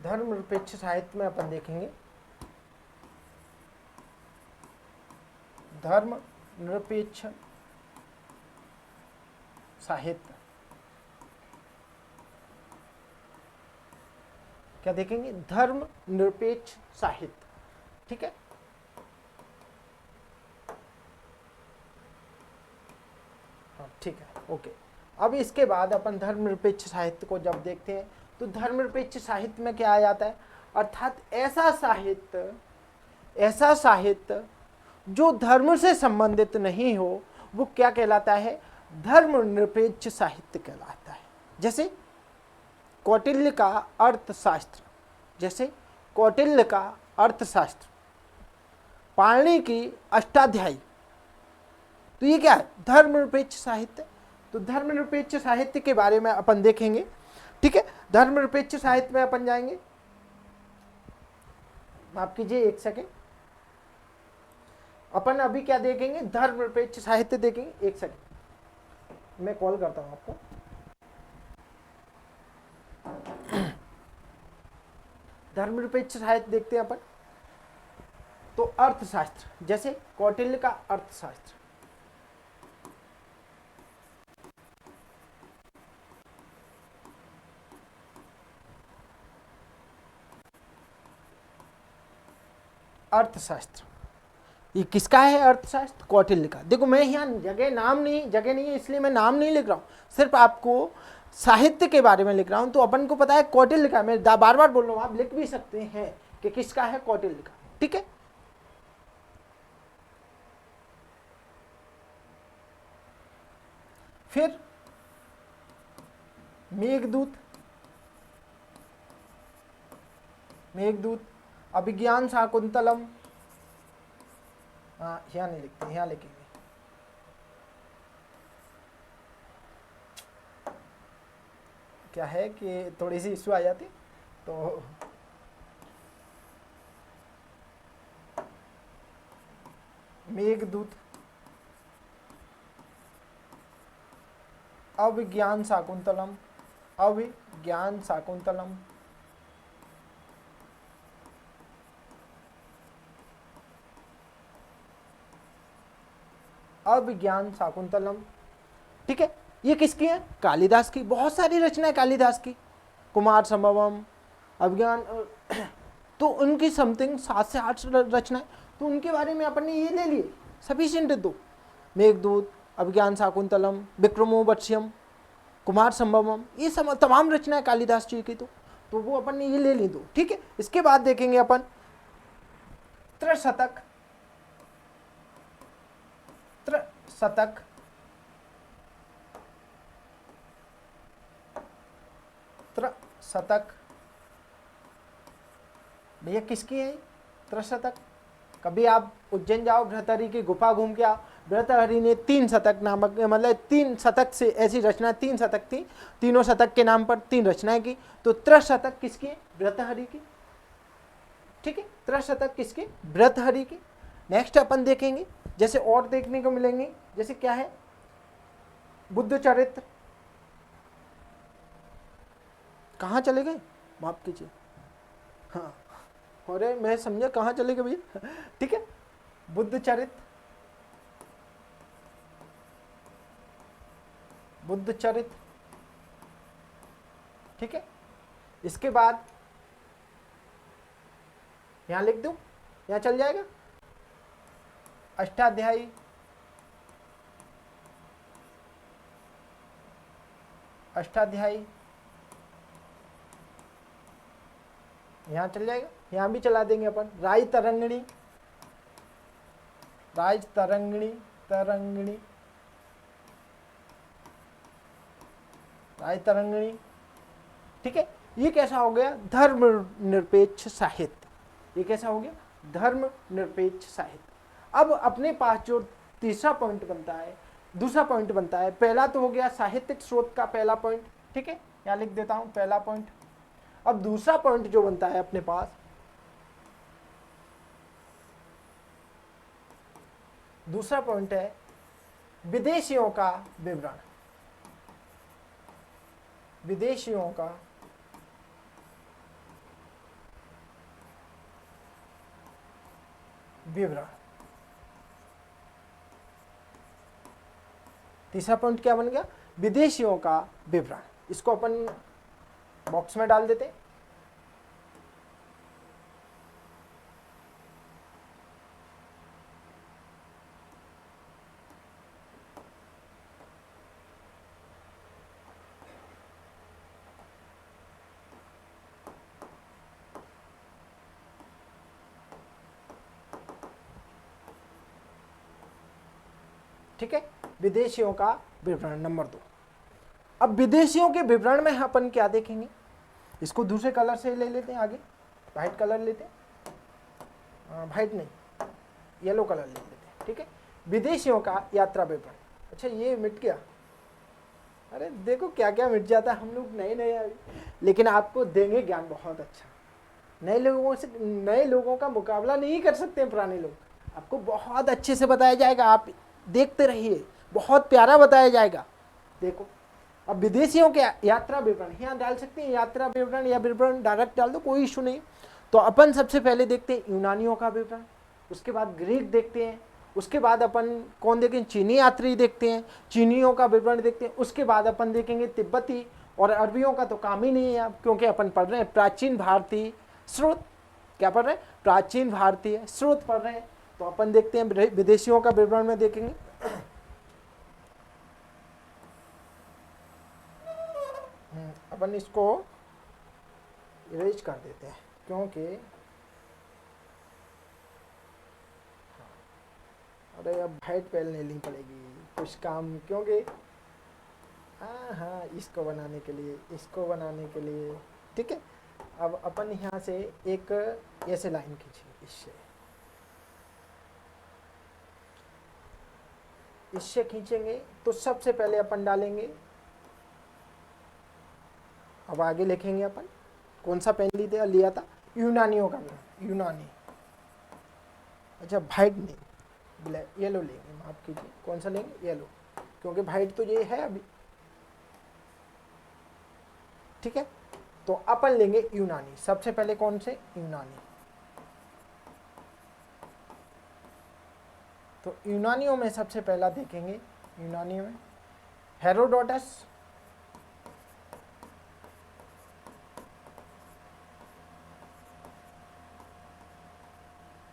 धर्मनिरपेक्ष साहित्य में अपन देखेंगे धर्मनिरपेक्ष साहित्य। क्या देखेंगे? धर्मनिरपेक्ष साहित्य। ठीक है, हाँ ठीक है, ओके। अब इसके बाद अपन धर्मनिरपेक्ष साहित्य को जब देखते हैं तो धर्मनिरपेक्ष साहित्य में क्या आ जाता है? अर्थात ऐसा साहित्य जो धर्म से संबंधित नहीं हो वो क्या कहलाता है? धर्मनिरपेक्ष साहित्य कहलाता है। जैसे कौटिल्य का अर्थशास्त्र, पाणिनि की अष्टाध्यायी, तो ये क्या है? धर्मनिरपेक्ष साहित्य। तो धर्मनिरपेक्ष साहित्य के बारे में अपन देखेंगे। ठीक है, धर्मनिरपेक्ष साहित्य में अपन जाएंगे। माफ कीजिए, एक सेकेंड। अपन अभी क्या देखेंगे? धर्मनिरपेक्ष साहित्य देखेंगे। एक सेकेंड, मैं कॉल करता हूं आपको। धर्मनिरपेक्ष साहित्य देखते हैं अपन तो अर्थशास्त्र, जैसे कौटिल्य का अर्थशास्त्र, अर्थशास्त्र ये किसका है? अर्थशास्त्र कौटिल्य का। देखो मैं यहाँ जगह नहीं है इसलिए मैं नाम नहीं लिख रहा हूँ, सिर्फ आपको साहित्य के बारे में लिख रहा हूँ। तो अपन को पता है कौटिल्य का, मैं बार बार बोल रहा हूँ, आप लिख भी सकते हैं कि किसका है? कौटिल्य का। ठीक है, फिर मेघदूत, अभिज्ञान शाकुंतलम। हाँ, यहाँ नहीं लिखते, यहाँ लिखेंगे। क्या है कि थोड़ी सी इश्यू आ जाती तो मेघदूत, अभिज्ञान शाकुंतलम, अभिज्ञान शाकुंतलम, अभिज्ञान शाकुंतलम। ठीक है, ये किसकी है? कालिदास की। बहुत सारी रचनाएं कालिदास की, कुमार संभवम, अभिज्ञान, तो उनकी समथिंग 7 से 8 रचनाएं, तो उनके बारे में अपन ने ये ले लिए, सफिशिएंट है। दो, मेघदूत, अभिज्ञान शाकुंतलम, विक्रमो वत्स्यम, कुमार संभवम, ये सब तमाम रचनाएं कालिदास जी की। तो वो अपन ने ये ले ली दो। ठीक है, इसके बाद देखेंगे अपन त्रिशतक, त्रिशतक, त्रिशतक, भैया किसकी है त्रिशतक? कभी आप उज्जैन जाओ, भृतहरि की गुफा घूम के आओ, भृतहरि ने 3 शतक नामक, मतलब 3 शतक से ऐसी रचना, 3 शतक थी, तीनों शतक के नाम पर 3 रचनाएं की। तो त्रिशतक किसकी है? भृतहरि की। ठीक है, त्रिशतक किसकी? भृतहरि की। नेक्स्ट अपन देखेंगे, जैसे और देखने को मिलेंगे, जैसे क्या है, बुद्ध चरित्र। कहाँ चले गए, माफ कीजिए, हाँ, अरे मैं समझा कहाँ चले गए भैया। ठीक है, बुद्ध चरित्र, बुद्ध चरित्र। ठीक है, इसके बाद यहां लिख दूं, यहां चल जाएगा, अष्टाध्यायी, अष्टाध्यायी, यहां चल जाएगा, यहां भी चला देंगे अपन। राज तरंगिणी, राज तरंगिणी, तरंगिणी, राज तरंगिणी। ठीक है, ये कैसा हो गया? धर्म निरपेक्ष साहित्य। ये कैसा हो गया? धर्म निरपेक्ष साहित्य। अब अपने पास जो तीसरा पॉइंट बनता है, दूसरा पॉइंट बनता है, पहला तो हो गया साहित्यिक स्रोत का पहला पॉइंट। ठीक है, यहां लिख देता हूं पहला पॉइंट। अब दूसरा पॉइंट जो बनता है अपने पास, दूसरा पॉइंट है विदेशियों का विवरण, विदेशियों का विवरण। तीसरा पॉइंट क्या बन गया? विदेशियों का विवरण। इसको अपन बॉक्स में डाल देते। ठीक है, विदेशियों का विवरण नंबर 2। अब विदेशियों के विवरण में अपन क्या देखेंगे, इसको दूसरे कलर से ले लेते हैं, आगे वाइट कलर लेते हैं, वाइट नहीं, येलो कलर ले लेते हैं। ठीक है, विदेशियों का यात्रा विवरण। अच्छा, ये मिट गया, अरे देखो क्या क्या मिट जाता है, हम लोग नए नए अभी, लेकिन आपको देंगे ज्ञान बहुत अच्छा। नए लोगों से, नए लोगों का मुकाबला नहीं कर सकते पुराने लोग, आपको बहुत अच्छे से बताया जाएगा, आप देखते रहिए, बहुत प्यारा बताया जाएगा। देखो, अब विदेशियों के यात्रा विवरण यहाँ डाल सकते हैं, यात्रा विवरण या विवरण डायरेक्ट डाल दो, कोई इशू नहीं। तो अपन सबसे पहले देखते हैं यूनानियों का विवरण, उसके बाद ग्रीक देखते हैं, उसके बाद अपन कौन देखें, चीनी यात्री देखते हैं, चीनियों का विवरण देखते हैं, उसके बाद अपन देखेंगे तिब्बती, और अरबियों का तो काम ही नहीं है अब, क्योंकि अपन पढ़ रहे हैं प्राचीन भारतीय स्रोत। क्या पढ़ रहे हैं? प्राचीन भारतीय स्रोत पढ़ रहे हैं। तो अपन देखते हैं विदेशियों का विवरण में देखेंगे। अपन इसको इरेज कर देते हैं, क्योंकि अरे अब वाइट पेन लेनी पड़ेगी कुछ काम, क्योंकि हाँ इसको बनाने के लिए, इसको बनाने के लिए। ठीक है, अब अपन यहाँ से एक ऐसे लाइन खींचिए, इससे खींचेंगे तो सबसे पहले अपन डालेंगे, अब आगे लिखेंगे अपन, कौन सा पेन लिया था? यूनानियों का, यूनानी। अच्छा, वाइट नहीं, ब्लैक, येलो लेंगे, माफ कीजिए, कौन सा लेंगे? येलो, क्योंकि वाइट तो ये है अभी, ठीक है, तो अपन लेंगे यूनानी। सबसे पहले कौन से? यूनानी। तो यूनानियों में सबसे पहला देखेंगे, यूनानियों में हेरोडोटस,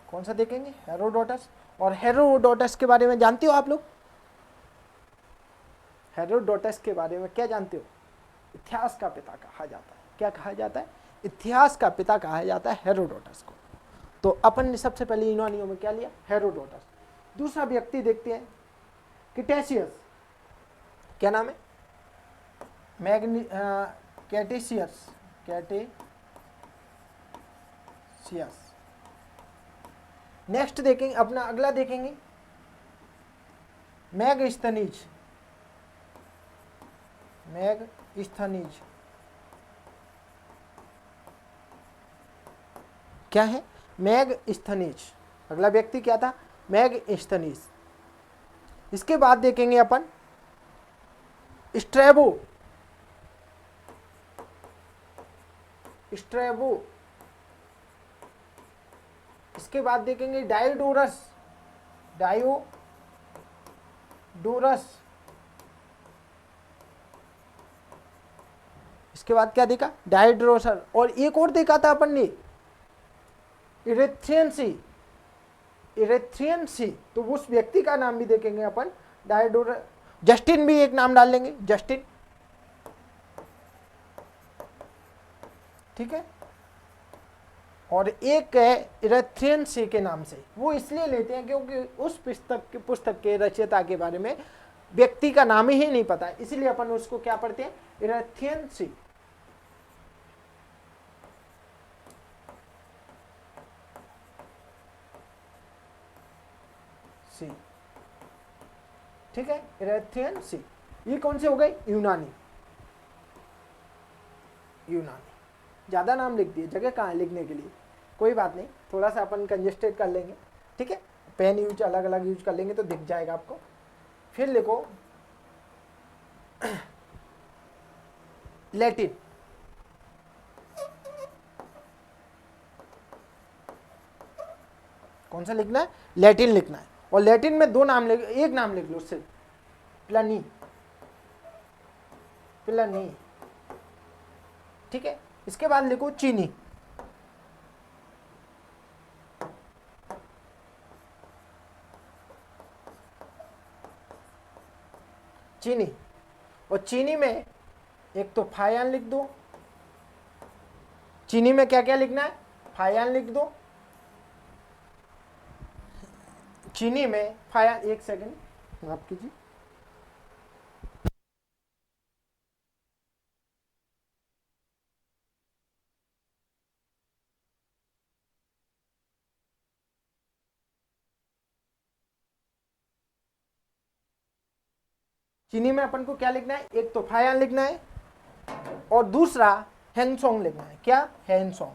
कौन सा देखेंगे? हेरोडोटस। और हेरोडोटस के बारे में जानते हो आप लोग? हेरोडोटस के बारे में क्या जानते हो? इतिहास का पिता कहा जाता है। क्या कहा जाता है? इतिहास का पिता कहा जाता है हेरोडोटस को। तो अपन ने सबसे पहले यूनानियों में क्या लिया? हेरोडोटस। दूसरा व्यक्ति देखते हैं, किटेशियस। क्या नाम है? कैटेशियस, कैटेशियस। नेक्स्ट देखेंगे, अपना अगला देखेंगे मैगस्थनीज, मैगस्थनीज। क्या है? मैगस्थनीज। अगला व्यक्ति क्या था? मैगस्थनीज। इसके बाद देखेंगे अपन स्ट्रैबो, स्ट्रैबो। इसके बाद देखेंगे डायोडोरस, डायोडोरस। इसके बाद क्या देखा? डायोडोरस। और एक और देखा था अपन ने, इरेथ्रियंसी, इरेथ्रियंसी। तो उस व्यक्ति का नाम भी देखेंगे अपन, डायोडोरस। जस्टिन भी एक नाम डाल लेंगे, जस्टिन। ठीक है। और एक है इरेथ्रियंसी के नाम से, वो इसलिए लेते हैं क्योंकि उस पुस्तक के रचयिता के बारे में व्यक्ति का नाम ही नहीं पता, इसलिए अपन उसको क्या पढ़ते हैं? इरेथ्रियंसी। सी, ठीक है, इरेथ्रियंसी। ये कौन से हो गए? यूनानी। यूनानी। ज्यादा नाम लिख दिए, जगह कहाँ है लिखने के लिए? कोई बात नहीं, थोड़ा सा अपन कंजेस्टेड कर लेंगे, ठीक है। पेन यूज अलग अलग यूज कर लेंगे तो दिख जाएगा आपको। फिर लिखो लैटिन। कौन सा लिखना है? लैटिन लिखना है। और लैटिन में दो नाम लिख, एक नाम लिख लो सिर्फ, प्लानी, प्लानी। ठीक है। इसके बाद लिखो चीनी। चीनी। और चीनी में एक तो फायान लिख दो। चीनी में क्या क्या लिखना है? फायान लिख दो। चीनी में फायान, एक सेकंड माफ कीजिए। चीनी में अपन को क्या लिखना है? एक तो फायान लिखना है और दूसरा हेनसोंग लिखना है। क्या? हेनसोंग।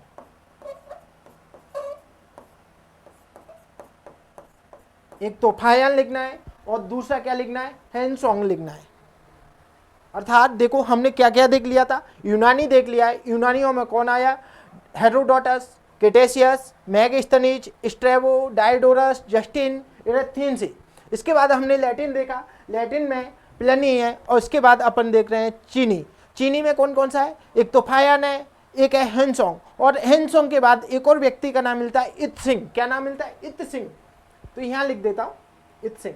एक तो फायान लिखना है और दूसरा क्या लिखना है? हेनसोंग लिखना है। अर्थात देखो हमने क्या क्या देख लिया था? यूनानी देख लिया है। यूनानियों में कौन आया? Herodotus, Ctesias, Megasthenes, Strabo, Diodorus, Justin, इरेथ्रियंसी। इसके बाद हमने लैटिन देखा। लैटिन में प्लिनी है। और इसके बाद अपन देख रहे हैं चीनी। चीनी में कौन कौन सा है? एक तो फायान है, एक है हेनसोंग। और हेनसोंग के बाद एक और व्यक्ति का नाम मिलता है इत्सिंग। क्या नाम मिलता है? इत्सिंग। तो यहां लिख देता हूं इत्सिंग।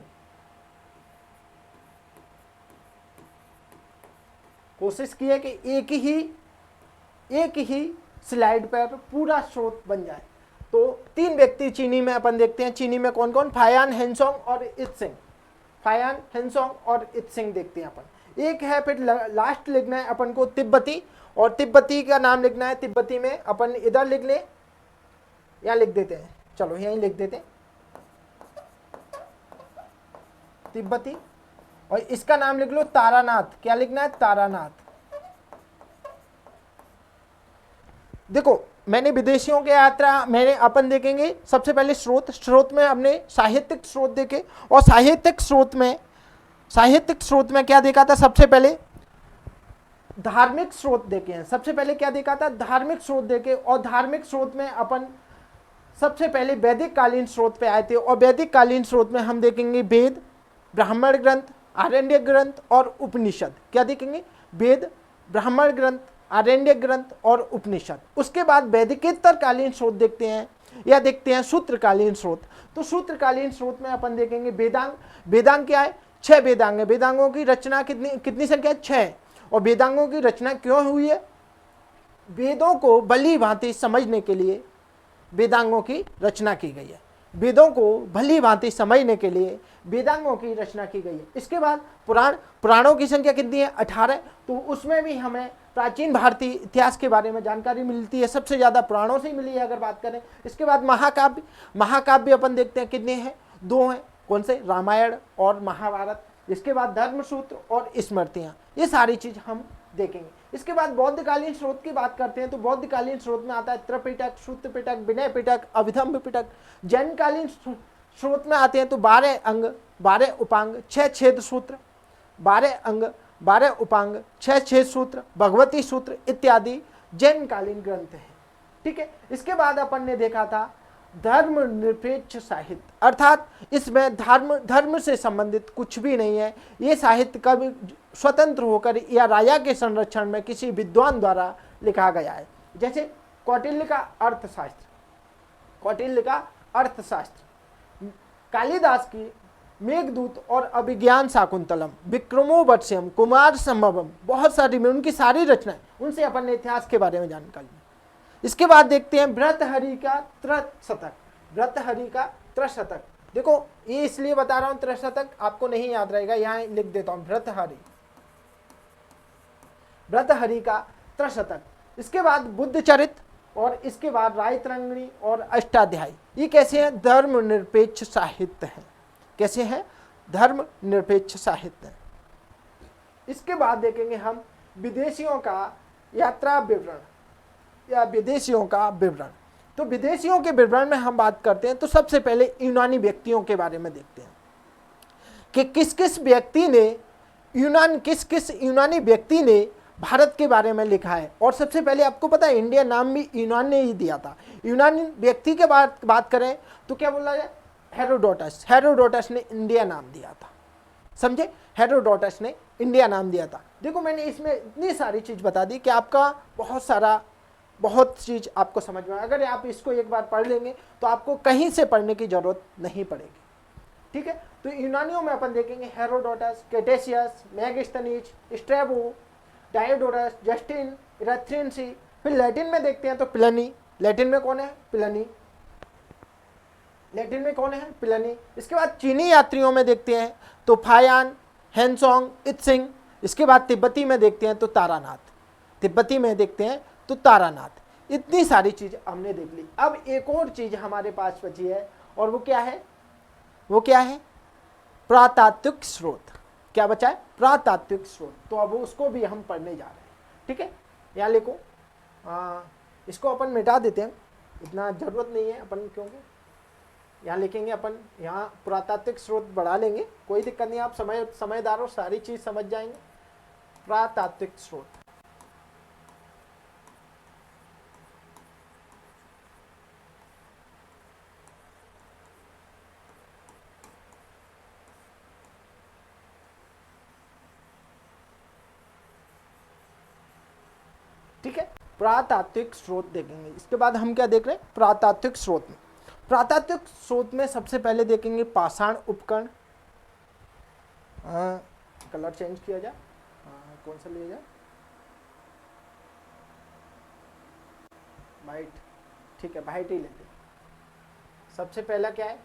कोशिश की है कि एक ही स्लाइड पर पूरा स्रोत बन जाए। तो तीन व्यक्ति चीनी में अपन देखते हैं। चीनी में कौन कौन? फायान, हेनसोंग और इत्सिंग। फायान, हेनसोंग और इत्सिंग देखते हैं अपन। एक है, फिर लास्ट लिखना है अपन को तिब्बती। और तिब्बती का नाम लिखना है। तिब्बती में अपन इधर लिख ले या लिख देते हैं, चलो यहीं लिख देते हैं तिब्बती। और इसका नाम लिख लो तारानाथ। क्या लिखना है? तारानाथ। देखो मैंने विदेशियों की यात्रा, मैंने अपन देखेंगे सबसे पहले स्रोत में हमने साहित्यिक स्रोत देखे। और साहित्यिक स्रोत में क्या देखा था? सबसे पहले धार्मिक स्रोत देखे हैं। सबसे पहले क्या देखा था, धार्मिक स्रोत देखे, और धार्मिक स्रोत में अपन सबसे पहले वैदिक कालीन स्रोत पे आए थे, और वैदिक कालीन स्रोत में हम देखेंगे वेद, ब्राह्मण ग्रंथ, आरण्यक ग्रंथ और उपनिषद। क्या देखेंगे, वेद, ब्राह्मण ग्रंथ, आरण्यक ग्रंथ और उपनिषद। उसके बाद वैदिकेतर कालीन स्रोत देखते हैं, या देखते हैं सूत्रकालीन स्रोत। तो सूत्रकालीन स्रोत में अपन देखेंगे वेदांग। वेदांग क्या है, 6 वेदांग है। वेदांगों की रचना कितनी संख्या है, 6। और वेदांगों की रचना क्यों हुई है, वेदों को भली भांति समझने के लिए वेदांगों की रचना की गई है। वेदों को भली भांति समझने के लिए वेदांगों की रचना की गई है। इसके बाद पुराणों की संख्या कितनी है, 18। तो उसमें भी हमें प्राचीन भारतीय इतिहास के बारे में जानकारी मिलती है, सबसे ज़्यादा पुराणों से ही मिली है अगर बात करें। इसके बाद महाकाव्य अपन देखते हैं कितने हैं, 2 हैं। कौन से, रामायण और महाभारत। इसके बाद धर्मसूत्र और स्मृतियाँ, ये सारी चीज़ हम देखेंगे। इसके बाद बौद्धकालीन स्रोत की बात करते हैं तो बौद्धकालीन स्रोत में आता है त्रिपिटक, सूत्र पिटक, विनय पिटक, अभिधम्म पिटक। जैनकालीन स्रोत में आते हैं तो 12 अंग, 12 उपांग, 6 छेद सूत्र, 12 अंग, 12 उपांग, 6 छेद सूत्र, भगवती सूत्र इत्यादि जैनकालीन ग्रंथ हैं। ठीक है। इसके बाद अपन ने देखा था धर्मनिरपेक्ष साहित्य, अर्थात इसमें धर्म से संबंधित कुछ भी नहीं है। ये साहित्य कभी स्वतंत्र होकर या राजा के संरक्षण में किसी विद्वान द्वारा लिखा गया है। जैसे कौटिल्य का अर्थशास्त्र, कौटिल्य का अर्थशास्त्र, कालिदास की मेघदूत और अभिज्ञान शाकुंतलम, विक्रमोर्वशीयम, कुमार संभवम, बहुत सारी में उनकी सारी रचनाएं, उनसे अपन ने इतिहास के बारे में जानकारी ली। इसके बाद देखते हैं भर्तृहरि का त्रिशतक। भर्तृहरि का त्रिशतक, देखो ये इसलिए बता रहा हूं, त्रिशतक आपको नहीं याद रहेगा, यहां लिख देता हूं भर्तृहरि का त्रिशतक। इसके बाद बुद्ध चरित, और इसके बाद रायतरंगिणी और अष्टाध्यायी। ये कैसे हैं, धर्मनिरपेक्ष साहित्य हैं। कैसे हैं, धर्मनिरपेक्ष साहित्य है। इसके बाद देखेंगे हम विदेशियों का यात्रा विवरण या विदेशियों का विवरण। तो विदेशियों के विवरण में हम बात करते हैं तो सबसे पहले यूनानी व्यक्तियों के बारे में देखते हैं कि किस किस यूनानी व्यक्ति ने भारत के बारे में लिखा है। और सबसे पहले आपको पता है इंडिया नाम भी यूनान ने ही दिया था। यूनानी व्यक्ति के बात करें तो क्या बोला जाए, हेरोडोटस ने इंडिया नाम दिया था। समझे, हेरोडोटस ने इंडिया नाम दिया था। देखो मैंने इसमें इतनी सारी चीज बता दी कि आपका बहुत चीज आपको समझ में, अगर आप इसको एक बार पढ़ लेंगे तो आपको कहीं से पढ़ने की जरूरत नहीं पड़ेगी। ठीक है। तो यूनानियों में अपन देखेंगे Herodotus, केटेशियस, Megasthenes, Strabo, Diodorus, Justin, इरेथ्रियंसी। फिर लैटिन में देखते हैं तो प्लिनी। लैटिन में कौन है, प्लिनी। लैटिन में कौन है, प्लिनी। इसके बाद चीनी यात्रियों में देखते हैं तो फायान, हेनसोंग, इत्सिंग। इसके बाद तिब्बती में देखते हैं तो तारानाथ। तिब्बती में देखते हैं तो तारानाथ। इतनी सारी चीज हमने देख ली। अब एक और चीज हमारे पास बची है, और वो क्या है, पुरातात्विक स्रोत। क्या बचा है, पुरातात्विक स्रोत। तो अब उसको भी हम पढ़ने जा रहे हैं। ठीक है, यहाँ लिखो, इसको अपन मिटा देते हैं, इतना जरूरत नहीं है अपन, क्योंकि यहाँ लिखेंगे अपन, यहाँ पुरातात्विक स्रोत बढ़ा लेंगे, कोई दिक्कत नहीं। आप समझदार हो, सारी चीज समझ जाएंगे। पुरातात्विक स्रोत, ठीक है। पुरातात्विक स्रोत देखेंगे। इसके बाद हम क्या देख रहे हैं, पुरातात्विक स्रोत में। पुरातात्विक स्रोत में सबसे पहले देखेंगे पाषाण उपकरण। कलर चेंज किया जाए, कौन सा लिया जाए, वाइट। ठीक है, वाइट ही लेते हैं। सबसे पहला क्या है,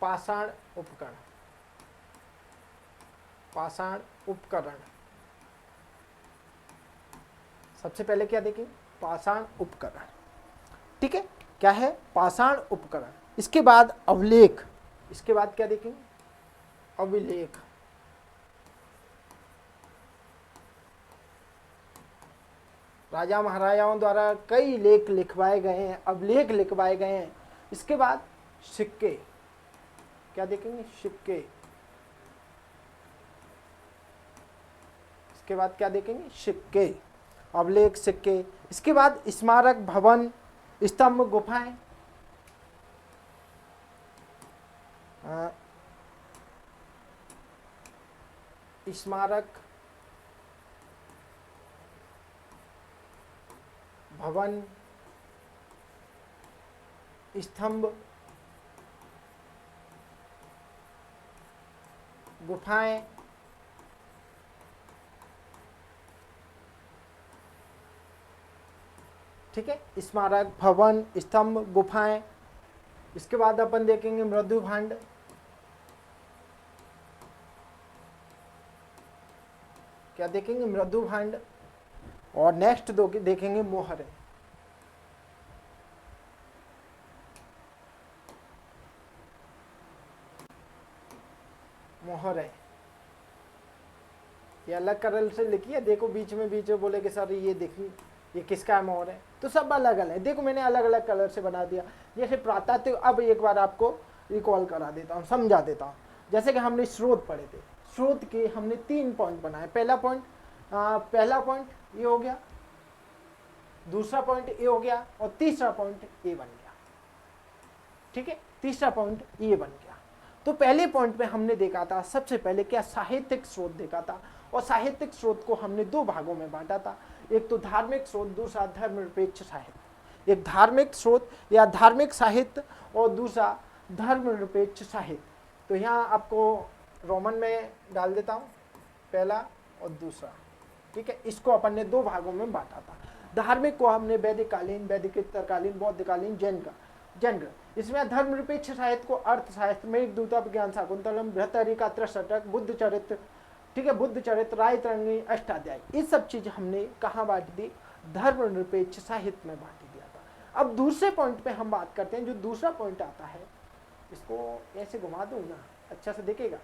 पाषाण उपकरण। पाषाण उपकरण, सबसे पहले क्या देखेंगे, पाषाण उपकरण। ठीक है, क्या है, पाषाण उपकरण। इसके बाद अवलेख। इसके बाद क्या देखेंगे, अभिलेख। राजा महाराजाओं द्वारा कई लेख लिखवाए गए हैं, अभिलेख लिखवाए गए हैं। इसके बाद सिक्के। क्या देखेंगे, सिक्के। इसके बाद क्या देखेंगे, सिक्के, अभिलेख सिक्के। इसके बाद स्मारक, भवन, स्तंभ, गुफाएं, स्मारक, भवन, स्तंभ, गुफाएं, ठीक है, स्मारक, भवन, स्तंभ, गुफाएं। इसके बाद अपन देखेंगे मृदु भांड, क्या देखेंगे, मृदु भांड। और नेक्स्ट दो देखेंगे मोहर। मोहर है, ये अलग कलर से लिखिए, देखो बीच में बोले कि सर ये देखिए ये किसका मोहर है, तो सब अलग अलग है। देखो मैंने अलग अलग कलर से बना दिया। जैसे प्रातात्विक, अब एक बार आपको रिकॉल करा देता हूँ, समझा देता हूँ। जैसे कि हमने स्रोत पढ़े थे, स्रोत के हमने 3 पॉइंट बनाए। पहला पॉइंट ये हो गया, दूसरा पॉइंट ये हो गया, और तीसरा पॉइंट ये बन गया। ठीक है, तीसरा पॉइंट ये बन गया। तो पहले पॉइंट में हमने देखा था सबसे पहले क्या, साहित्यिक स्रोत देखा था। और साहित्यिक स्रोत को हमने 2 भागों में बांटा था, एक तो धार्मिक स्रोत, दूसरा धर्मनिरपेक्ष साहित्य। एक धार्मिक स्रोत या धार्मिक साहित्य और दूसरा धर्मनिरपेक्ष साहित्य। तो यहाँ आपको रोमन में डाल देता हूँ, पहला और दूसरा। ठीक है, इसको अपन ने 2 भागों में बांटा था। धार्मिक को हमने वैदिक कालीन, वैदिक उत्तरकालीन, बौद्धकालीन, जैन ग्रंथ। इसमें धर्मनिरपेक्ष साहित्य को अर्थ साहित्य, मेघदूत, विज्ञान शाकुंतलम, बृहत्तरिका, त्रिशतक, बुद्ध चरित्र, ठीक है, बुद्ध चरित्र, रायतरंगी, अष्टाध्याय, ये सब चीज हमने कहाँ बांट दी, धर्मनिरपेक्ष साहित्य में बांट दिया था। अब दूसरे पॉइंट पे हम बात करते हैं। जो दूसरा पॉइंट आता है, इसको ऐसे घुमा दूं ना, अच्छा से दिखेगा।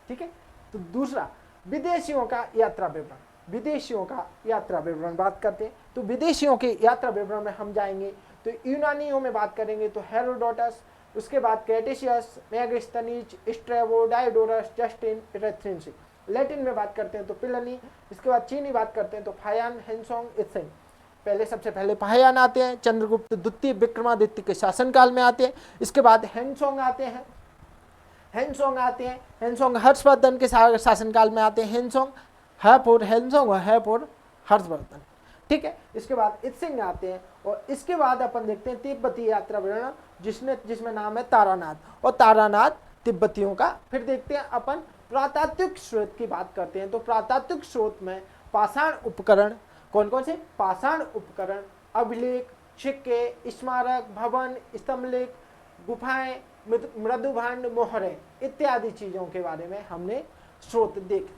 ठीक है, तो दूसरा विदेशियों का यात्रा विवरण, विदेशियों का यात्रा विवरण बात करते हैं। तो विदेशियों के यात्रा विवरण में हम जाएंगे तो यूनानियों में बात करेंगे तो हेरोडोटस, उसके बाद कैटेशियस, Megasthenes, Strabo, Diodorus, Justin, इरेथ्रेंसी। Latin में बात करते हैं तो पिलनी। इसके बाद चीनी बात करते हैं तो फायान, हेनसोंग, इत्सेंग। पहले सबसे पहले फायान आते हैं, चंद्रगुप्त द्वितीय विक्रमादित्य के शासनकाल में आते हैं। इसके बाद हेनसोंग आते हैं, हेनसोंग हर्षवर्धन के शासनकाल में आते हैं। हेनसोंग और हर्षवर्धन। ठीक है, इसके बाद इत्सिंग आते हैं। और इसके बाद अपन देखते हैं तिब्बती यात्रा विवरण, जिसमें नाम है तारानाथ, और तारानाथ तिब्बतियों का। फिर देखते हैं अपन प्रातात्विक स्रोत की बात करते हैं। तो प्रातात्विक स्रोत में पाषाण उपकरण, कौन कौन से, पाषाण उपकरण, अभिलेख, सिक्के, स्मारक, भवन, स्तंभलेख, गुफाएं, मृदु भांड, मोहरें इत्यादि चीजों के बारे में हमने स्रोत देख लिए।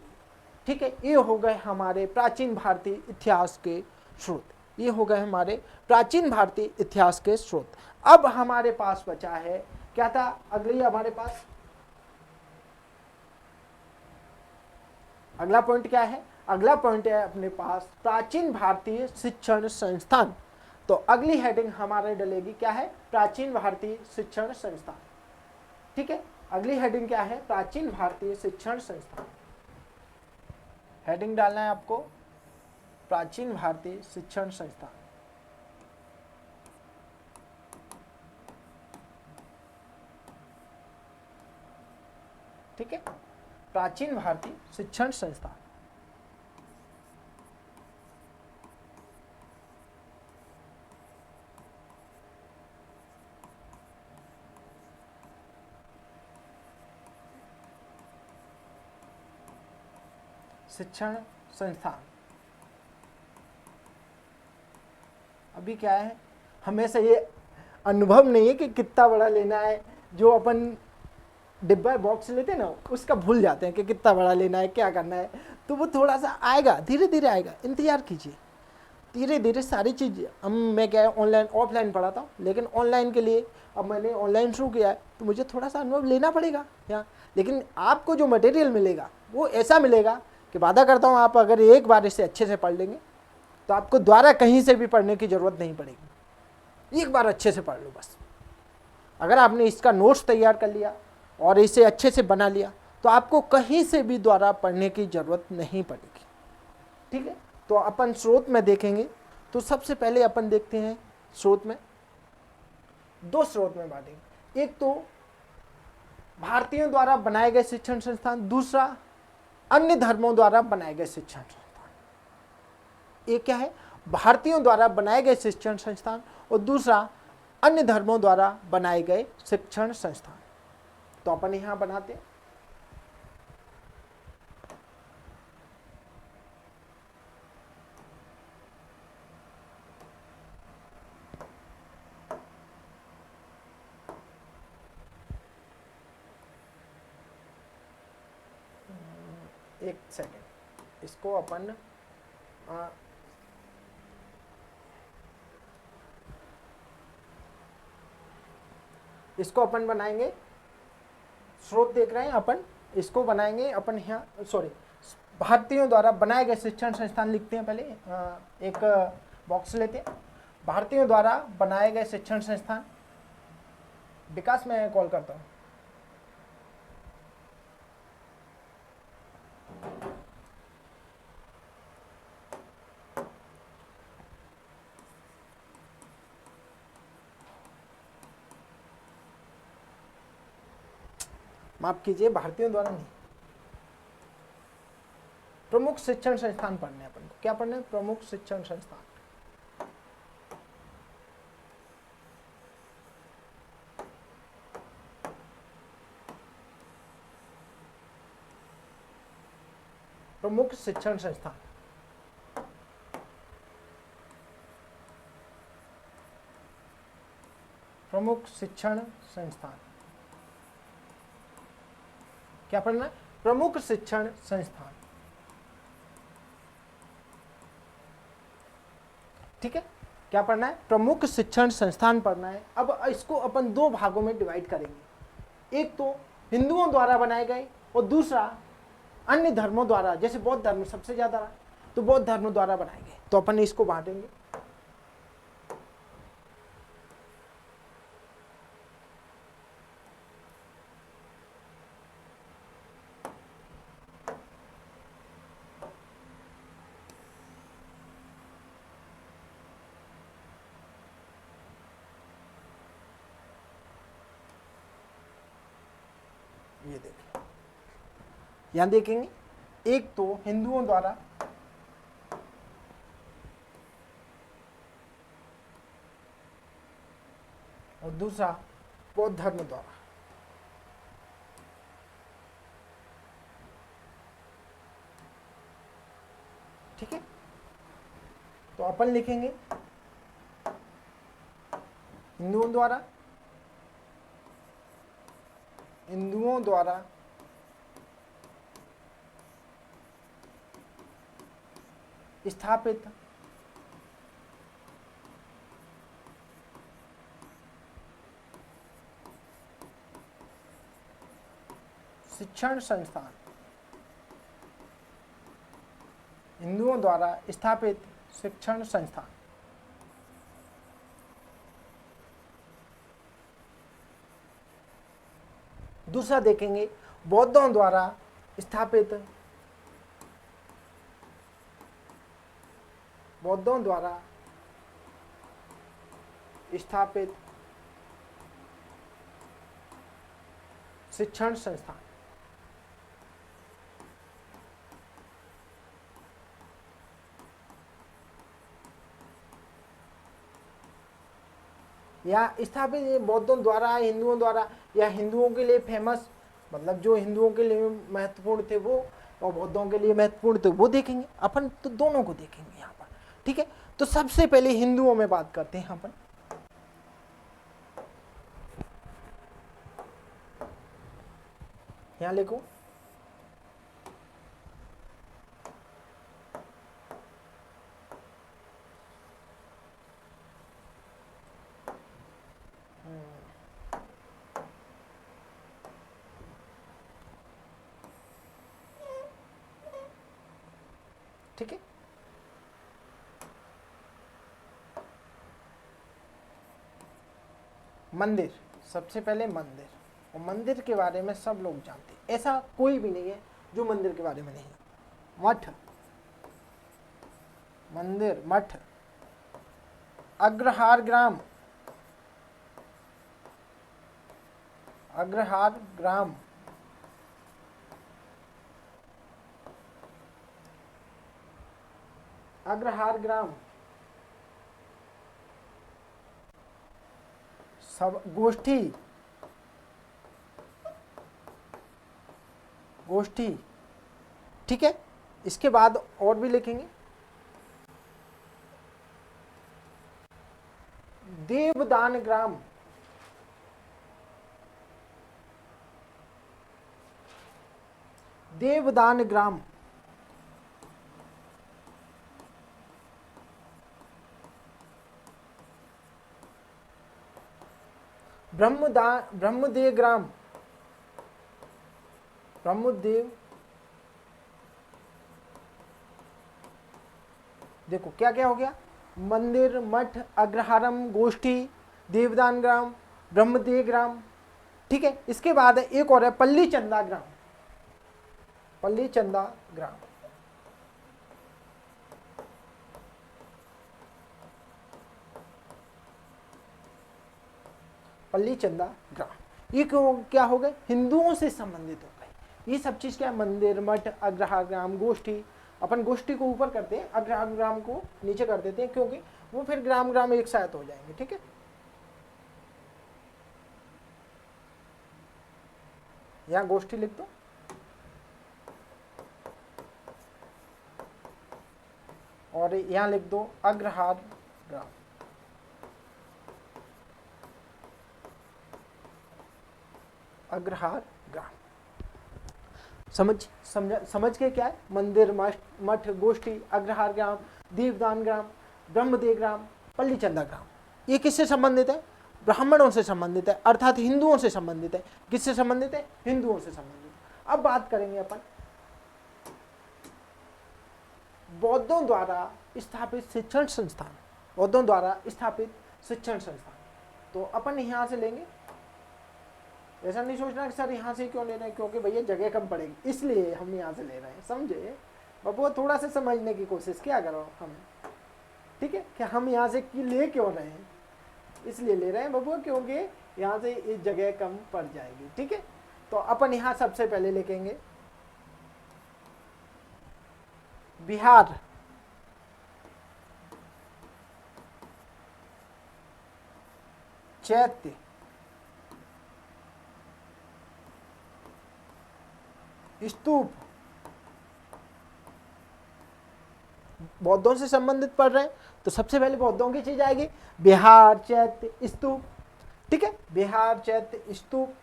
ठीक है, ये हो गए हमारे प्राचीन भारतीय इतिहास के स्रोत। ये हो गए हमारे प्राचीन भारतीय इतिहास के स्रोत। अब हमारे पास बचा है, क्या था अगली हमारे पास, अगला पॉइंट क्या है, अगला पॉइंट है अपने पास प्राचीन भारतीय शिक्षण संस्थान। तो अगली हेडिंग हमारे डलेगी क्या है, प्राचीन भारतीय शिक्षण संस्थान। ठीक है, अगली हेडिंग क्या है, प्राचीन भारतीय शिक्षण संस्थान। हेडिंग डालना है आपको, प्राचीन भारतीय शिक्षण संस्थान। ठीक है, प्राचीन भारतीय शिक्षण संस्थान। शिक्षण संस्थान। अभी क्या है, हमेशा ये अनुभव नहीं है कि कितना बड़ा लेना है। जो अपन डिब्बा बॉक्स लेते हैं ना, उसका भूल जाते हैं कि कितना बड़ा लेना है, क्या करना है। तो वो थोड़ा सा आएगा, धीरे धीरे आएगा, इंतजार कीजिए। धीरे धीरे सारी चीज़, मैं क्या है ऑनलाइन ऑफलाइन पढ़ाता हूँ, लेकिन ऑनलाइन के लिए अब मैंने ऑनलाइन शुरू किया है, तो मुझे थोड़ा सा अनुभव लेना पड़ेगा यहाँ। लेकिन आपको जो मटेरियल मिलेगा वो ऐसा मिलेगा कि वादा करता हूँ, आप अगर एक बार इसे अच्छे से पढ़ लेंगे तो आपको दोबारा कहीं से भी पढ़ने की ज़रूरत नहीं पड़ेगी। एक बार अच्छे से पढ़ लो बस। अगर आपने इसका नोट्स तैयार कर लिया और इसे अच्छे से बना लिया तो आपको कहीं से भी द्वारा पढ़ने की जरूरत नहीं पड़ेगी। ठीक है, तो अपन स्रोत में देखेंगे तो सबसे पहले अपन देखते हैं स्रोत में, दो स्रोत में बांटेंगे। एक तो भारतीयों द्वारा बनाए गए शिक्षण संस्थान, दूसरा अन्य धर्मों द्वारा बनाए गए शिक्षण संस्थान। एक क्या है, भारतीयों द्वारा बनाए गए शिक्षण संस्थान, और दूसरा अन्य धर्मों द्वारा बनाए गए शिक्षण संस्थान। तो अपन यहां बनाते हैं। एक सेकेंड, इसको अपन इसको अपन बनाएंगे, स्रोत देख रहे हैं अपन, इसको बनाएंगे अपन यहाँ, सॉरी, भारतीयों द्वारा बनाए गए शिक्षण संस्थान लिखते हैं पहले। एक बॉक्स लेते हैं, भारतीयों द्वारा बनाए गए शिक्षण संस्थान। विकास में कॉल करता हूँ। माफ कीजिए, भारतीयों द्वारा नहीं, प्रमुख शिक्षण संस्थान पढ़ने अपन को। क्या पढ़ने? प्रमुख शिक्षण संस्थान। प्रमुख शिक्षण संस्थान, प्रमुख शिक्षण संस्थान। क्या पढ़ना है? प्रमुख शिक्षण संस्थान। ठीक है, क्या पढ़ना है? प्रमुख शिक्षण संस्थान पढ़ना है। अब इसको अपन दो भागों में डिवाइड करेंगे। एक तो हिंदुओं द्वारा बनाए गए, और दूसरा अन्य धर्मों द्वारा, जैसे बौद्ध धर्म सबसे ज्यादा रहा, तो बौद्ध धर्म द्वारा बनाए गए। तो अपन इसको बांटेंगे। ये देखिए, यहां देखेंगे, एक तो हिंदुओं द्वारा और दूसरा बौद्ध धर्म द्वारा। ठीक है, तो अपन लिखेंगे हिंदुओं द्वारा स्थापित शिक्षण संस्थान, हिंदुओं द्वारा स्थापित शिक्षण संस्थान। दूसरा देखेंगे बौद्धों द्वारा स्थापित शिक्षण संस्थान। या स्थापित बौद्धों द्वारा, हिंदुओं द्वारा, या हिंदुओं के लिए फेमस, मतलब जो हिंदुओं के लिए महत्वपूर्ण थे वो, और बौद्धों के लिए महत्वपूर्ण थे वो देखेंगे अपन। तो दोनों को देखेंगे यहाँ पर। ठीक है, तो सबसे पहले हिंदुओं में बात करते हैं अपन। यहाँ लिखो, ठीक है, मंदिर, सबसे पहले मंदिर। और मंदिर के बारे में सब लोग जानते हैं, ऐसा कोई भी नहीं है जो मंदिर के बारे में नहीं। मठ, मंदिर, मठ। अग्रहार ग्राम, अग्रहार ग्राम। अग्रहार ग्राम। सब, गोष्ठी, गोष्ठी। ठीक है, इसके बाद और भी लिखेंगे। देवदान ग्राम, देवदान ग्राम। ब्रह्मदेव ग्राम, ब्रह्मदेव। देखो क्या क्या हो गया, मंदिर, मठ, अग्रहारम, गोष्ठी, देवदान ग्राम, ब्रह्मदेव ग्राम। ठीक है, इसके बाद एक और है पल्ली चंदा ग्राम, पल्ली चंदा ग्राम। पल्ली चंदा ग्राम। ये क्या हो गए, हिंदुओं से संबंधित हो गए। ये सब चीज क्या है, मंदिर, मठ, अग्रहार ग्राम, गोष्ठी। अपन गोष्ठी को ऊपर करते हैं, अग्रहार ग्राम को नीचे कर देते हैं, क्योंकि वो फिर ग्राम ग्राम एक साथ हो जाएंगे। ठीक है, यहां गोष्ठी लिख दो, और यहां लिख दो अग्रहार ग्राम। अग्रहार ग्राम। समझ के क्या है, मंदिर, मठ, गोष्ठी, अग्रहार ग्राम, दीपदान ग्राम, ब्रह्मदेव ग्राम, पल्ली चंदा ग्राम। ये किससे संबंधित है, ब्राह्मणों से संबंधित है, अर्थात हिंदुओं से संबंधित है। किससे संबंधित है, हिंदुओं से संबंधित। अब बात करेंगे अपन बौद्धों द्वारा स्थापित शिक्षण संस्थान, बौद्धों द्वारा स्थापित शिक्षण संस्थान। तो अपन यहां से लेंगे, ऐसा नहीं सोचना कि सर यहाँ से क्यों ले रहे हैं, क्योंकि भैया जगह कम पड़ेगी इसलिए हम यहाँ से ले रहे हैं, समझे बाबू। थोड़ा सा समझने की कोशिश क्या करो हम, ठीक है, कि हम यहाँ से ले क्यों रहे हैं, इसलिए ले रहे हैं बाबू, क्योंकि यहाँ से इस जगह कम पड़ जाएगी। ठीक है, तो अपन यहाँ सबसे पहले लिखेंगे बिहार, चैत्य, स्तूप। बौद्धों से संबंधित पढ़ रहे हैं तो सबसे पहले बौद्धों की चीज आएगी, बिहार, चैत्य, स्तूप। ठीक है, बिहार, चैत्य, स्तूप।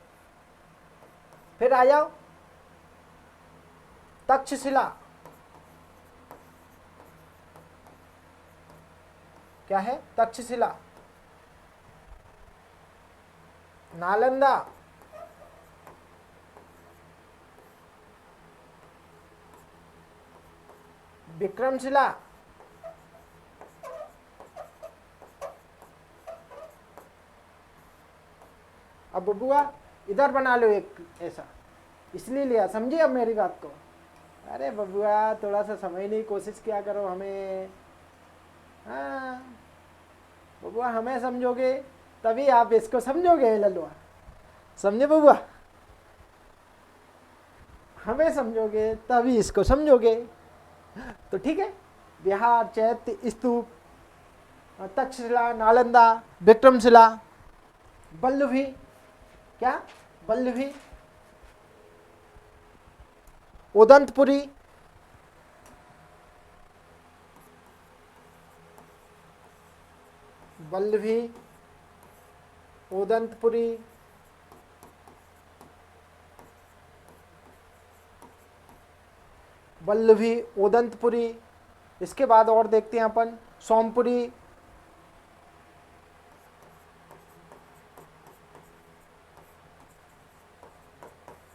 फिर आ जाओ तक्षशिला, क्या है, तक्षशिला। नालंदा, विक्रमशिला, अब बबुआ इधर बना लो एक ऐसा, इसलिए लिया, समझे अब मेरी बात को। अरे बबुआ थोड़ा सा समझने की कोशिश किया करो हमें। हाँ बबुआ, हमें समझोगे तभी आप इसको समझोगे ललुआ, समझे बबुआ, हमें समझोगे तभी इसको समझोगे। तो ठीक है, बिहार, चैत्य, स्तूप, तक्षशिला, नालंदा, विक्रमशिला, बल्लभी, क्या, बल्लभी, उदंतपुरी, बल्लभी, उदंतपुरी, बल्लभी, उदंतपुरी। इसके बाद और देखते हैं अपन सोमपुरी,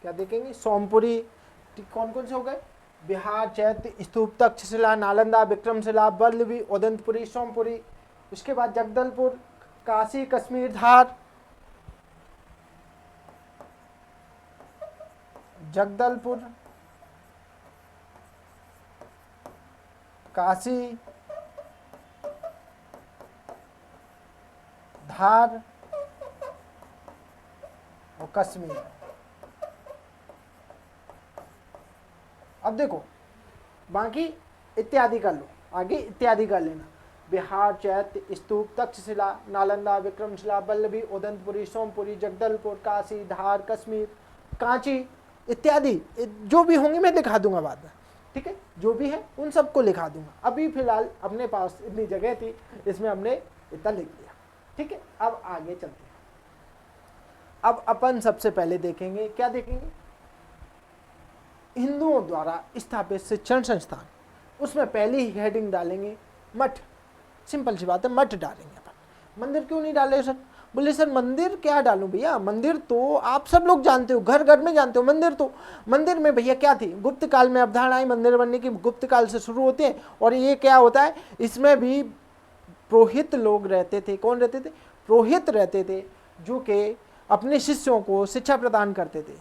क्या देखेंगे, सोमपुरी। कौन कौन से हो गए, बिहार, चैत्य, स्तूप, तक्षशिला, नालंदा, विक्रमशिला, बल्लभी, उदंतपुरी, सोमपुरी। उसके बाद जगदलपुर, काशी, कश्मीर, धार, जगदलपुर, काशी, धार और कश्मीर। अब देखो बाकी इत्यादि कर लो, आगे इत्यादि कर लेना। बिहार, चैत्य, स्तूप, तक्षशिला, नालंदा, विक्रमशिला, वल्लभी, उदंतपुरी, सोमपुरी, जगदलपुर, काशी, धार, कश्मीर, कांची इत्यादि जो भी होंगे मैं दिखा दूंगा बाद में, ठीक है। जो भी है उन सबको लिखा दूंगा। अभी फिलहाल अपने पास इतनी जगह थी, इसमें हमने इतना लिख दिया, ठीक है। अब आगे चलते हैं। अब अपन सबसे पहले देखेंगे, क्या देखेंगे, हिंदुओं द्वारा स्थापित शिक्षण संस्थान। उसमें पहले ही हेडिंग डालेंगे मठ। सिंपल सी बात है, मठ डालेंगे अपन। मंदिर क्यों नहीं डाले सर? बोले सर मंदिर क्या डालूं भैया, मंदिर तो आप सब लोग जानते हो, घर घर में जानते हो। मंदिर में भैया क्या थी, गुप्त काल में अवधारणाएं मंदिर बनने की गुप्त काल से शुरू होते हैं। और ये क्या होता है, इसमें भी पुरोहित लोग रहते थे। कौन रहते थे? पुरोहित रहते थे, जो कि अपने शिष्यों को शिक्षा प्रदान करते थे।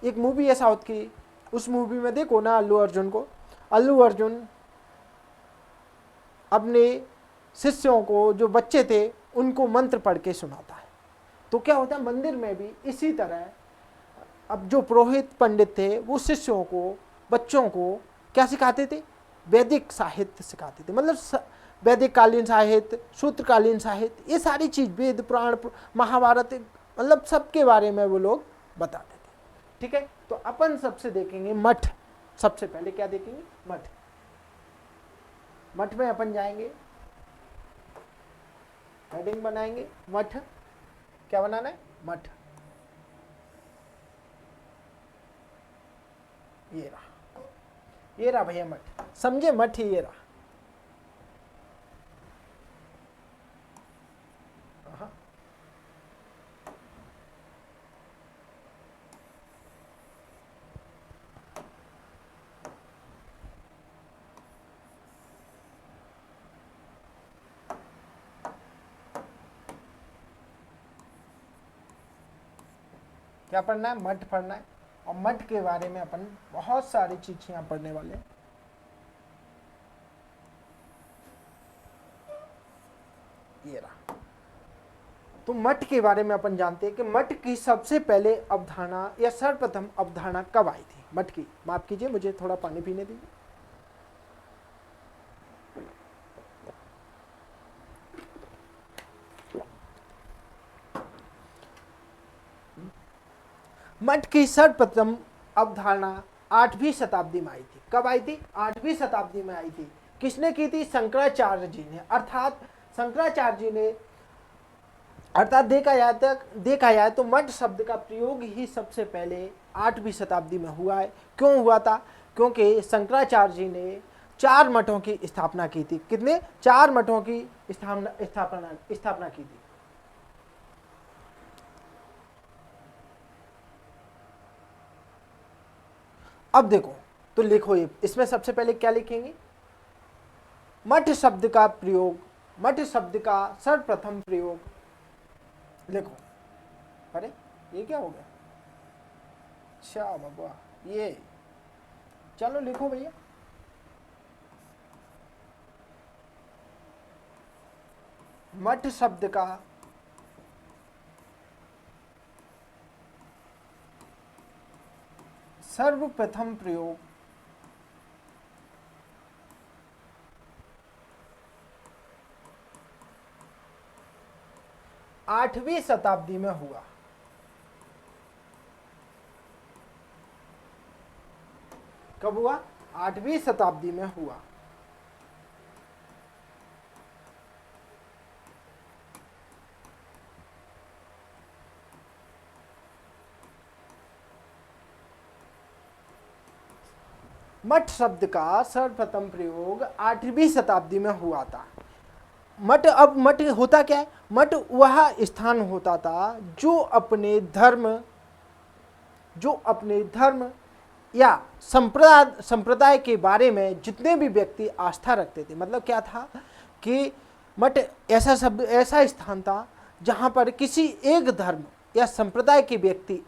एक मूवी है साउथ की, उस मूवी में देखो ना अल्लू अर्जुन अपने शिष्यों को, जो बच्चे थे उनको मंत्र पढ़ के सुनाता है। तो क्या होता है, मंदिर में भी इसी तरह अब जो पुरोहित पंडित थे वो शिष्यों को, बच्चों को क्या सिखाते थे? वैदिक साहित्य सिखाते थे। मतलब वैदिक कालीन साहित्य, सूत्रकालीन साहित्य, ये सारी चीज, वेद पुराण, महाभारत, मतलब सबके बारे में वो लोग बताते थे, ठीक है। तो अपन सबसे देखेंगे मठ। सबसे पहले क्या देखेंगे? मठ। मठ में अपन जाएंगे, हेडिंग बनाएंगे मठ। क्या बनाना है? मठ। ये रहा भैया मठ, समझे? मठ ही ये रहा। क्या पढ़ना है? मठ पढ़ना है। और मठ के बारे में अपन बहुत सारी चीजें यहाँ पढ़ने वाले हैं। ये रहा। तो मठ के बारे में अपन जानते हैं कि मठ की सबसे पहले अवधारणा या सर्वप्रथम अवधारणा कब आई थी मठ की? माफ कीजिए, मुझे थोड़ा पानी पीने दीजिए। मठ की सर्वप्रथम अवधारणा 8वीं शताब्दी में आई थी। कब आई थी? 8वीं शताब्दी में आई थी। किसने की थी? शंकराचार्य जी ने। अर्थात शंकराचार्य जी ने, अर्थात देखा जाए तो मठ शब्द का प्रयोग ही सबसे पहले 8वीं शताब्दी में हुआ है। क्यों हुआ था? क्योंकि शंकराचार्य जी ने 4 मठों की स्थापना की थी। कितने? 4 मठों की स्थापना की थी। अब देखो तो लिखो, ये इसमें सबसे पहले क्या लिखेंगे? मठ शब्द का प्रयोग, मठ शब्द का सर्वप्रथम प्रयोग लिखो। अरे ये क्या हो गया? अच्छा बाबा, ये चलो लिखो भैया। मठ शब्द का सर्वप्रथम प्रयोग आठवीं शताब्दी में हुआ। कब हुआ? 8वीं शताब्दी में हुआ। मठ शब्द का सर्वप्रथम प्रयोग 8वीं शताब्दी में हुआ था। मठ, अब मठ होता क्या है? मठ वह स्थान होता था जो अपने धर्म या संप्रदाय के बारे में जितने भी व्यक्ति आस्था रखते थे। मतलब क्या था कि मठ ऐसा स्थान था जहाँ पर किसी एक धर्म या संप्रदाय के व्यक्ति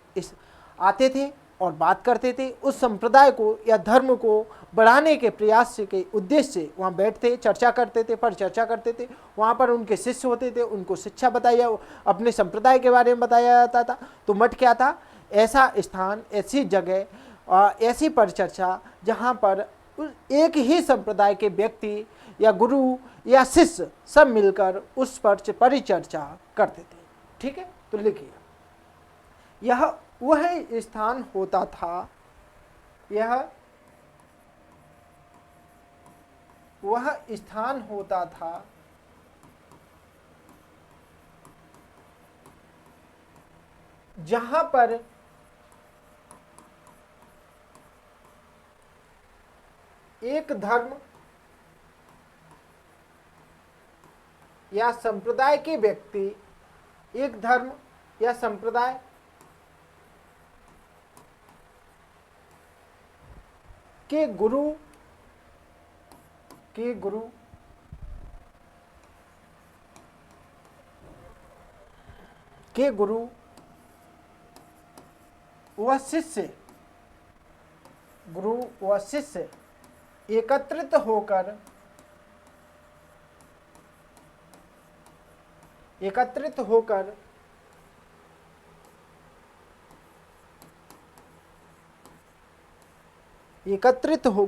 आते थे और बात करते थे, उस संप्रदाय को या धर्म को बढ़ाने के प्रयास के उद्देश्य से वहाँ बैठते, चर्चा करते थे, पर चर्चा करते थे। वहाँ पर उनके शिष्य होते थे, उनको शिक्षा बताया, अपने संप्रदाय के बारे में बताया जाता था। तो मठ क्या था? ऐसा स्थान, ऐसी जगह, ऐसी परिचर्चा जहाँ पर एक ही संप्रदाय के व्यक्ति या गुरु या शिष्य सब मिलकर उस पर परिचर्चा करते थे। ठीक है, तो लिखिए, यह वह स्थान होता था, यह वह स्थान होता था जहां पर एक धर्म या संप्रदाय के व्यक्ति, एक धर्म या संप्रदाय के गुरु व शिष्य, गुरु व शिष्य एकत्रित होकर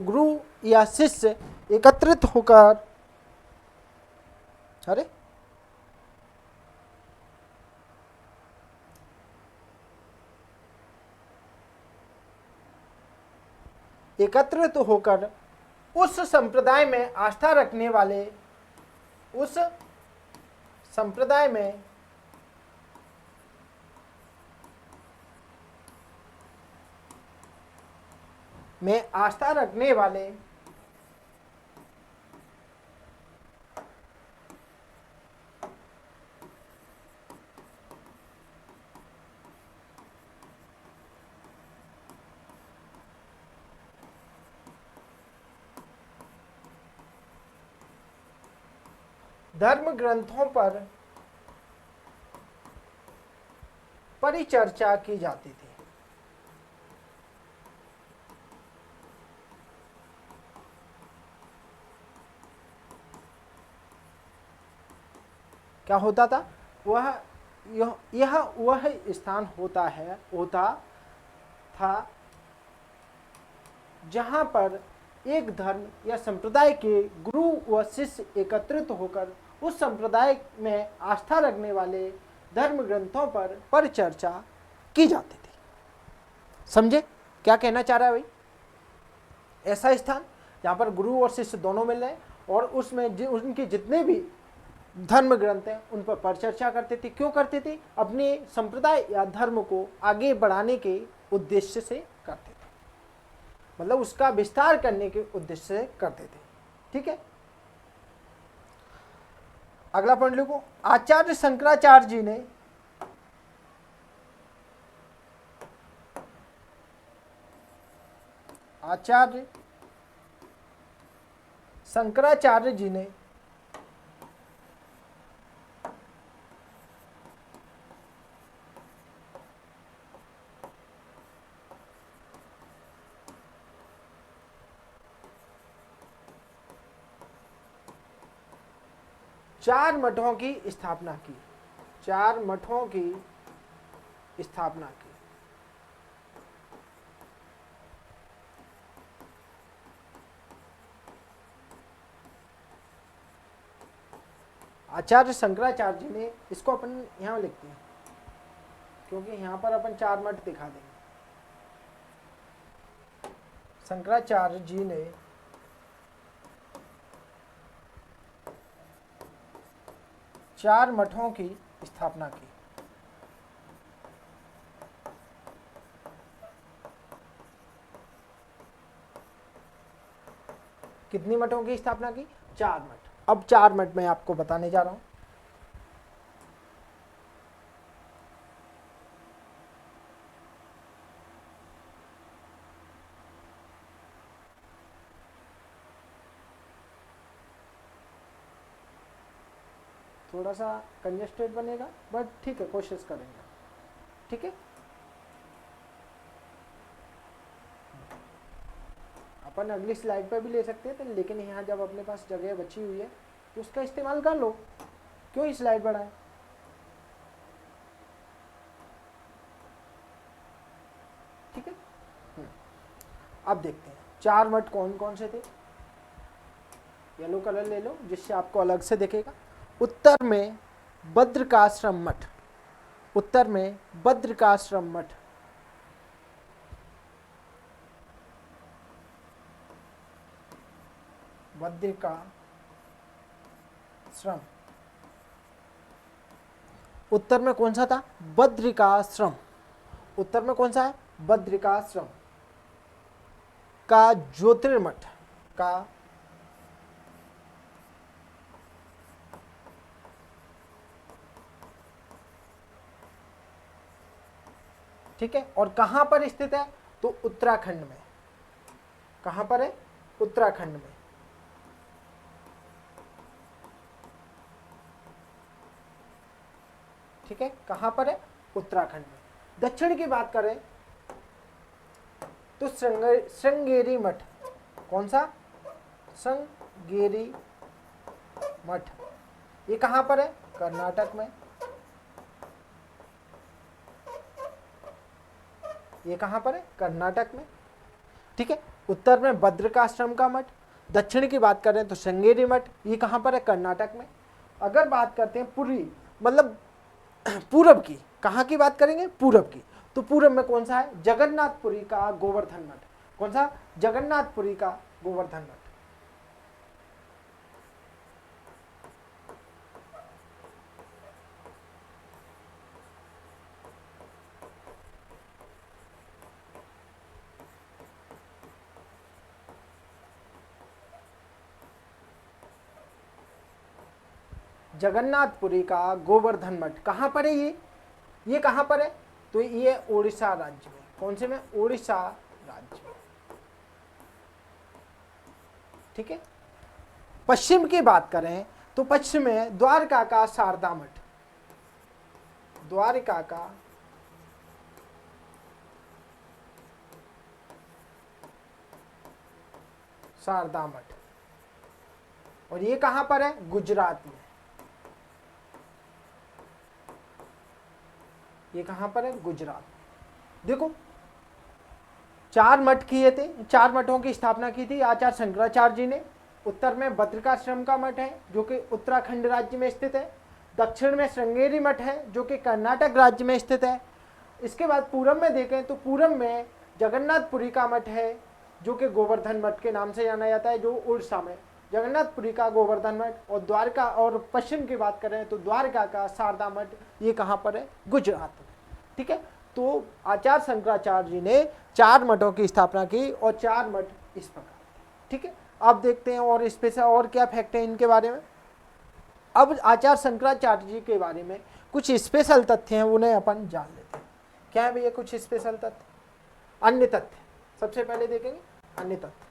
गुरु या शिष्य एकत्रित होकर, अरे एकत्रित होकर उस संप्रदाय में आस्था रखने वाले, उस संप्रदाय में आस्था रखने वाले धर्म ग्रंथों पर परिचर्चा की जाती थी। क्या होता था? यह वह स्थान होता था जहां पर एक धर्म या संप्रदाय के गुरु व शिष्य एकत्रित होकर उस संप्रदाय में आस्था रखने वाले धर्म ग्रंथों पर परिचर्चा की जाती थी। समझे क्या कहना चाह रहा है भाई? ऐसा स्थान जहां पर गुरु और शिष्य दोनों मिल रहे और उसमें उनके जितने भी धर्म ग्रंथ हैं उन पर परिचर्चा करते थे। क्यों करते थे? अपने संप्रदाय या धर्म को आगे बढ़ाने के उद्देश्य से करते थे, मतलब उसका विस्तार करने के उद्देश्य से करते थे। ठीक है, अगला पॉइंट लिखो। आचार्य शंकराचार्य जी ने आचार्य शंकराचार्य जी ने चार मठों की स्थापना की, चार मठों की स्थापना की। आचार्य शंकराचार्य जी ने, इसको अपन यहां लिखते हैं क्योंकि यहां पर अपन चार मठ दिखा देंगे। शंकराचार्य जी ने चार मठों की स्थापना की। कितनी मठों की स्थापना की? चार मठ। अब चार मठ मैं आपको बताने जा रहा हूं। थोड़ा सा कंजेस्टेड बनेगा बट ठीक है, कोशिश करेंगे। ठीक है, अपन अगली स्लाइड पर भी ले सकते थे, लेकिन यहाँ जब अपने पास जगह बची हुई है तो उसका इस्तेमाल कर लो, क्यों ही स्लाइड बढ़ाए। ठीक है, अब देखते हैं 4 मठ कौन कौन से थे। येलो कलर ले लो जिससे आपको अलग से दिखेगा। उत्तर में बद्रिकाश्रम मठ, उत्तर में बद्रिकाश्रम मठ, बद्रिकाश्रम, उत्तर में कौन सा था, बद्रिकाश्रम, उत्तर में कौन सा है, बद्रिकाश्रम का ज्योतिर्मठ का ठीक है, और कहां पर स्थित है, तो उत्तराखंड में। कहां पर है, उत्तराखंड में। ठीक है, कहां पर है, उत्तराखंड में। दक्षिण की बात करें तो श्रृंगेरी मठ, कौन सा, श्रृंगेरी मठ, ये कहां पर है, कर्नाटक में। ये कहां पर है, कर्नाटक में। ठीक है, उत्तर में बद्रिकाश्रम का मठ, दक्षिण की बात करें तो श्रृंगेरी मठ, ये कहां पर है, कर्नाटक में। अगर बात करते हैं पूर्वी मतलब पूरब की, कहां की बात करेंगे, पूरब की, तो पूरब में कौन सा है, जगन्नाथपुरी का गोवर्धन मठ। कौन सा, जगन्नाथपुरी का गोवर्धन मठ। जगन्नाथपुरी का गोवर्धन मठ कहाँ पर है, ये कहाँ पर है, तो ये उड़ीसा राज्य में। कौन से में, उड़ीसा राज्य में। ठीक है, पश्चिम की बात करें तो पश्चिम में द्वारका का शारदा मठ, द्वारका का शारदा मठ, और ये कहां पर है, गुजरात में। ये कहां पर है, गुजरात। देखो 4 मठ किए थे, 4 मठों की स्थापना की थी आचार्य शंकराचार्य जी ने। उत्तर में बद्रिकाश्रम का मठ है जो कि उत्तराखंड राज्य में स्थित है। दक्षिण में श्रृंगेरी मठ है जो कि कर्नाटक राज्य में स्थित है। इसके बाद पूरब में देखें तो पूरब में जगन्नाथपुरी का मठ है जो कि गोवर्धन मठ के नाम से जाना जाता है, जो उड़ीसा में जगन्नाथपुरी का गोवर्धन मठ। और द्वारका और पश्चिम की बात करें तो द्वारका का शारदा मठ, ये कहाँ पर है, गुजरात में। ठीक है, तो आचार्य शंकराचार्य जी ने 4 मठों की स्थापना की और 4 मठ इस प्रकार। ठीक है, अब देखते हैं और स्पेशल और क्या फैक्ट है इनके बारे में। अब आचार्य शंकराचार्य जी के बारे में कुछ स्पेशल तथ्य हैं, उन्हें अपन जान लेते हैं। क्या है भैया कुछ स्पेशल तथ्य, अन्य तथ्य। सबसे पहले देखेंगे अन्य तथ्य।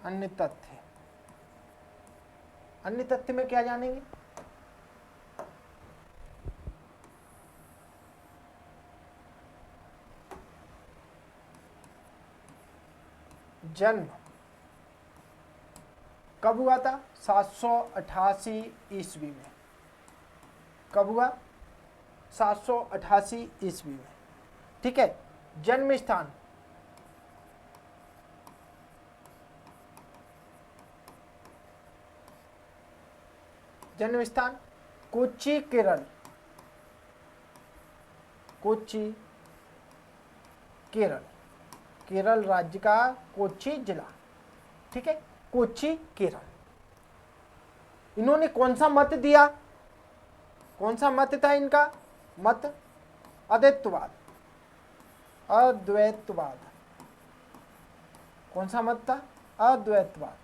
अन्य तथ्य, अन्य तथ्य में क्या जानेंगे, जन्म कब हुआ था, 788 ईस्वी में। कब हुआ, 788 ईस्वी में। ठीक है, जन्म स्थान जन्म स्थान कोच्चि केरल, कोच्चि केरल, केरल राज्य का कोच्चि जिला। ठीक है, कोच्चि केरल। इन्होंने कौन सा मत दिया, कौन सा मत था इनका, मत अद्वैतवाद, अद्वैतवाद। कौन सा मत था, अद्वैतवाद।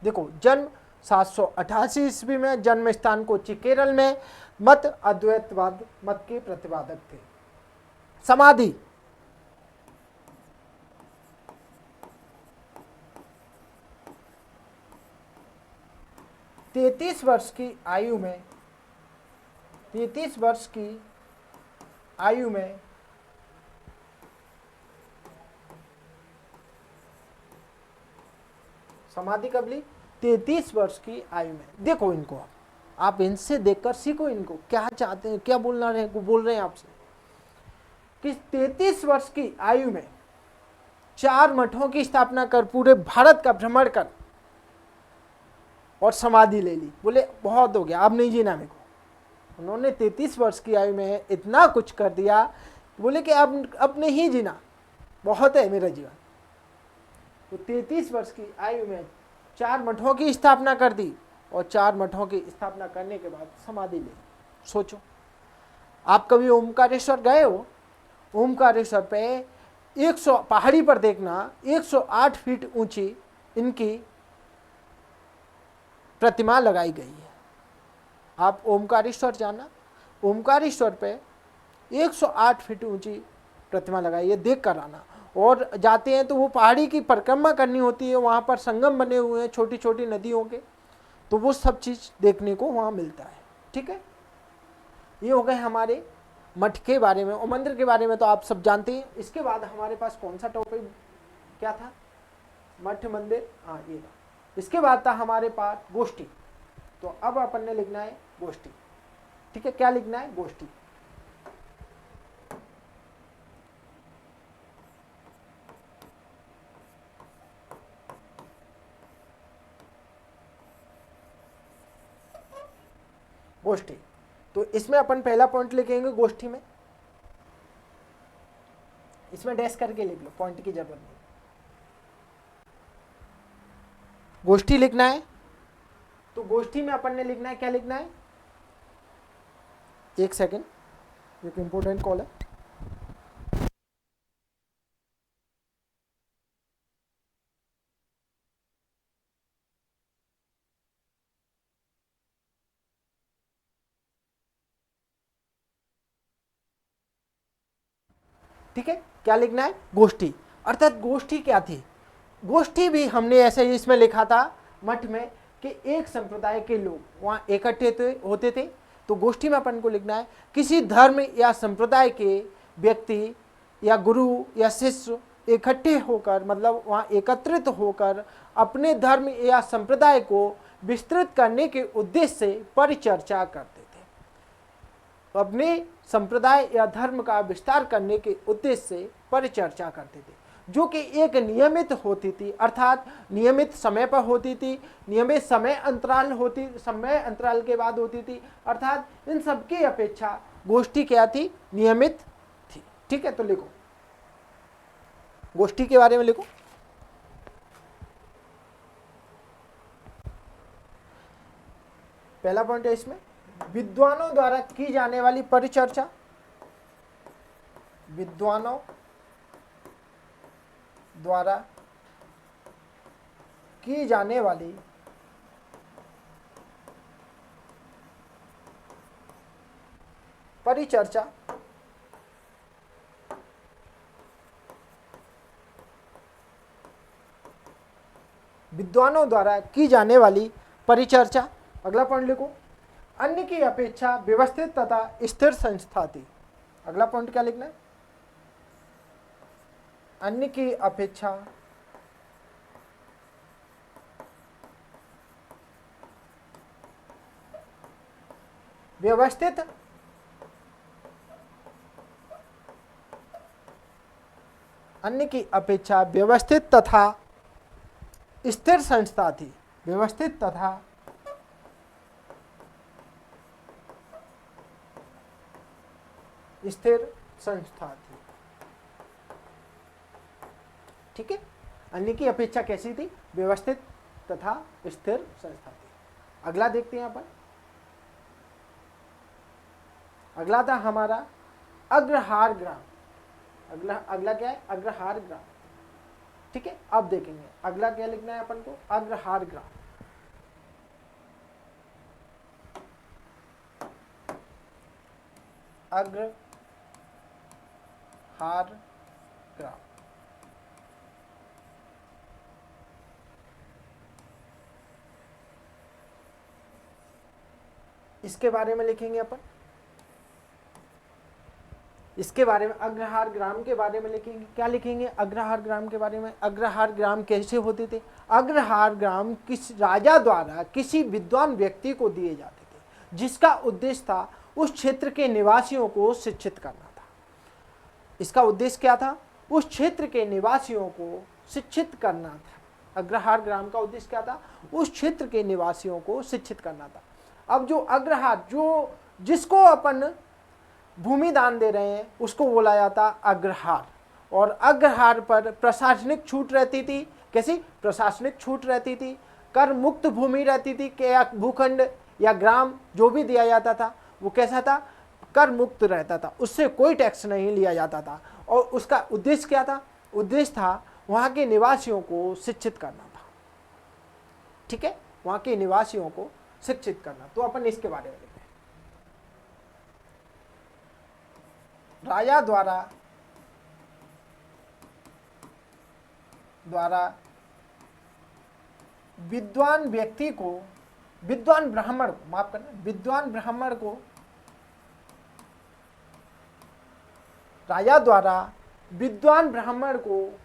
देखो जन्म 788 ईस्वी में, जन्म स्थान कोच्चि केरल में। मत अद्वैतवाद मत के प्रतिपादक थे। समाधि, तैतीस वर्ष की आयु में, 33 वर्ष की आयु में समाधि कब ली? 33 वर्ष की आयु में। देखो इनको, आप इनसे देखकर सीखो, इनको क्या चाहते हैं, क्या बोलना रहे, बोल रहे हैं आपसे कि 33 वर्ष की आयु में 4 मठों की स्थापना कर, पूरे भारत का भ्रमण कर और समाधि ले ली। बोले बहुत हो गया, अब नहीं जीना मेरे को। उन्होंने 33 वर्ष की आयु में इतना कुछ कर दिया, बोले कि अब नहीं जीना, बहुत है मेरा जीवन। तो 33 वर्ष की आयु में 4 मठों की स्थापना कर दी और 4 मठों की स्थापना करने के बाद समाधि ले। सोचो, आप कभी ओमकारेश्वर गए हो? ओमकारेश्वर पे 100 पहाड़ी पर देखना, 108 फीट ऊंची इनकी प्रतिमा लगाई गई है। आप ओमकारेश्वर जाना, ओमकारेश्वर पे 108 फीट ऊंची प्रतिमा लगाई है, देख कर आना। और जाते हैं तो वो पहाड़ी की परिक्रमा करनी होती है, वहाँ पर संगम बने हुए हैं छोटी छोटी नदियों के, तो वो सब चीज़ देखने को वहाँ मिलता है। ठीक है, ये हो गए हमारे मठ के बारे में और मंदिर के बारे में तो आप सब जानते हैं। इसके बाद हमारे पास कौन सा टॉपिक क्या था? मठ, मंदिर, हाँ ये था। इसके बाद था हमारे पास गोष्ठी। तो अब अपन ने लिखना है गोष्ठी। ठीक है, क्या लिखना है? गोष्ठी। गोष्ठी, तो इसमें अपन पहला पॉइंट लिखेंगे गोष्ठी में, इसमें डैश करके लिख लो, पॉइंट की जरूरत नहीं। गोष्ठी लिखना है, तो गोष्ठी में अपन ने लिखना है, क्या लिखना है? एक सेकेंड, एक इंपॉर्टेंट कॉल है। ठीक है, क्या लिखना है? गोष्ठी। अर्थात गोष्ठी क्या थी? गोष्ठी भी हमने ऐसे ही इसमें लिखा था मठ में कि एक संप्रदाय के लोग वहाँ इकट्ठे होते थे। तो गोष्ठी में अपन को लिखना है किसी धर्म या संप्रदाय के व्यक्ति या गुरु या शिष्य इकट्ठे होकर, मतलब वहाँ एकत्रित होकर अपने धर्म या संप्रदाय को विस्तृत करने के उद्देश्य से परिचर्चा करते थे। अपने संप्रदाय या धर्म का विस्तार करने के उद्देश्य से परिचर्चा करते थे, जो कि एक नियमित होती थी, अर्थात नियमित समय पर होती थी, नियमित समय अंतराल के बाद होती थी। अर्थात इन सबकी अपेक्षा गोष्ठी क्या थी? नियमित थी। ठीक है, तो लिखो गोष्ठी के बारे में लिखो। पहला पॉइंट है इसमें, विद्वानों द्वारा की जाने वाली परिचर्चा। विद्वानों द्वारा की जाने वाली परिचर्चा विद्वानों द्वारा की जाने वाली परिचर्चा। अगला पॉइंट लिखो, अन्य की अपेक्षा व्यवस्थित तथा स्थिर संस्था थी। अगला पॉइंट क्या लिखना है? अन्य की अपेक्षा व्यवस्थित अन्य की अपेक्षा व्यवस्थित तथा स्थिर संस्था थी। व्यवस्थित तथा स्थिर संस्था थी। ठीक है, अन्य की अपेक्षा कैसी थी? व्यवस्थित तथा स्थिर संस्था थी। अगला देखते हैं अपन। अगला था हमारा अग्रहार ग्राम। अगला क्या है? अग्रहार ग्राम। ठीक है, अब देखेंगे अगला क्या लिखना है अपन को। अग्रहार ग्राम। अग्रहार ग्राम। इसके बारे में लिखेंगे अपन, इसके बारे में अग्रहार ग्राम के बारे में लिखेंगे। क्या लिखेंगे अग्रहार ग्राम के बारे में? अग्रहार ग्राम कैसे होते थे? अग्रहार ग्राम किस राजा द्वारा किसी विद्वान व्यक्ति को दिए जाते थे, जिसका उद्देश्य था उस क्षेत्र के निवासियों को शिक्षित करना था। इसका उद्देश्य क्या था? उस क्षेत्र के निवासियों को शिक्षित करना था। अग्रहार ग्राम का उद्देश्य क्या था? उस क्षेत्र के निवासियों को शिक्षित करना था। अब जो अग्रहार, जो जिसको अपन भूमि दान दे रहे हैं, उसको बोला जाता अग्रहार। और अग्रहार पर प्रशासनिक छूट रहती थी। कैसी प्रशासनिक छूट रहती थी? कर मुक्त भूमि रहती थी कि या भूखंड या ग्राम जो भी दिया जाता था वो कैसा था? कर मुक्त रहता था, उससे कोई टैक्स नहीं लिया जाता था। और उसका उद्देश्य क्या था? उद्देश्य था वहाँ के निवासियों को शिक्षित करना था। ठीक है, वहाँ के निवासियों को शिक्षित करना। तो अपन इसके बारे में लिखते हैं, राजा द्वारा विद्वान व्यक्ति को, विद्वान ब्राह्मण को, माफ करना, विद्वान ब्राह्मण को राजा द्वारा विद्वान ब्राह्मण को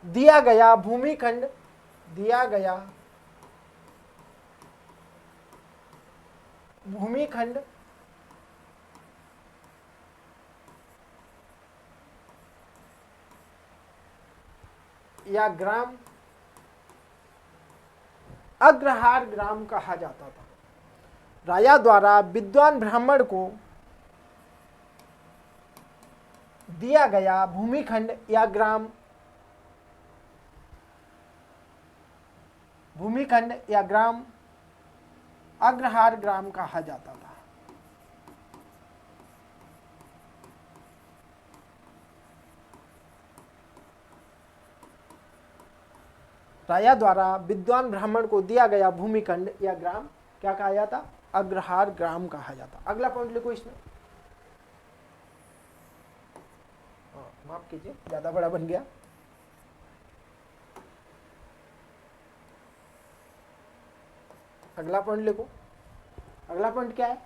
दिया गया भूमिखंड, दिया गया भूमिखंड या ग्राम अग्रहार ग्राम कहा जाता था। राजा द्वारा विद्वान ब्राह्मण को दिया गया भूमिखंड या ग्राम, भूमिखंड या ग्राम अग्रहार ग्राम कहा जाता था। राजा द्वारा विद्वान ब्राह्मण को दिया गया भूमिखंड या ग्राम क्या कहा जाता? अग्रहार ग्राम कहा जाता। अगला पॉइंट लिखो इसमें, माफ कीजिए ज्यादा बड़ा बन गया। अगला पॉइंट लिखो। अगला पॉइंट क्या है?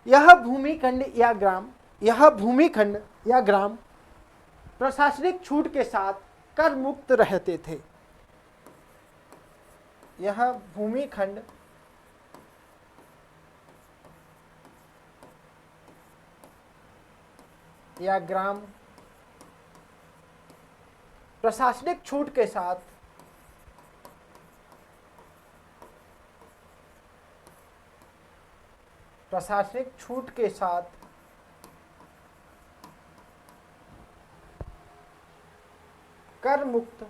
यह भूमिखंड या ग्राम, यह भूमिखंड या ग्राम प्रशासनिक छूट के साथ कर मुक्त रहते थे। यह भूमिखंड या ग्राम प्रशासनिक छूट के साथ प्रशासनिक छूट के साथ कर मुक्त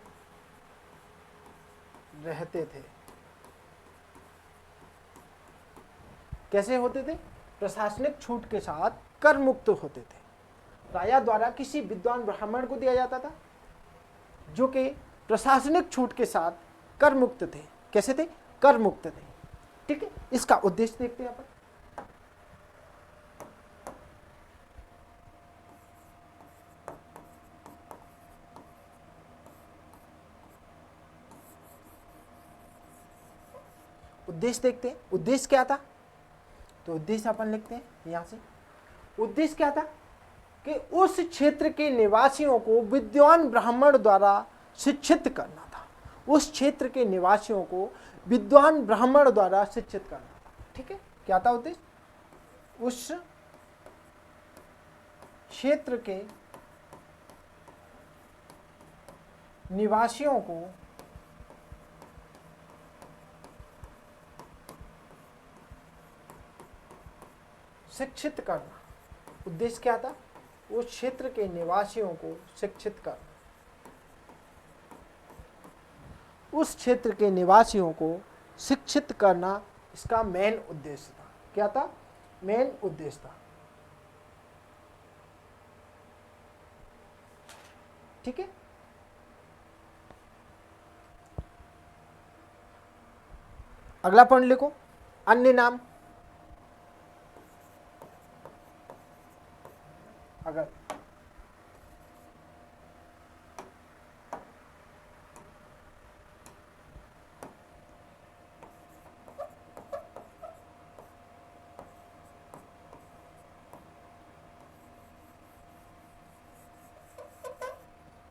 रहते थे। कैसे होते थे? प्रशासनिक छूट के साथ कर मुक्त होते थे। राजा द्वारा किसी विद्वान ब्राह्मण को दिया जाता था जो कि प्रशासनिक छूट के साथ कर मुक्त थे। कैसे थे? कर मुक्त थे। ठीक है, इसका उद्देश्य देखते हैं अपन। उद्देश्य देखते हैं, उद्देश्य क्या था? तो उद्देश्य अपन लिखते हैं यहां से। उद्देश्य क्या था? कि उस क्षेत्र के निवासियों को विद्वान ब्राह्मण द्वारा शिक्षित करना था। उस क्षेत्र के निवासियों को विद्वान ब्राह्मण द्वारा शिक्षित करना था। ठीक है, क्या था उद्देश्य? उस क्षेत्र के निवासियों को शिक्षित करना। उद्देश्य क्या था? उस क्षेत्र के निवासियों को शिक्षित करना। उस क्षेत्र के निवासियों को शिक्षित करना इसका मेन उद्देश्य था। क्या था? मेन उद्देश्य था। ठीक है, अगला पॉइंट लिखो, अन्य नाम। अगर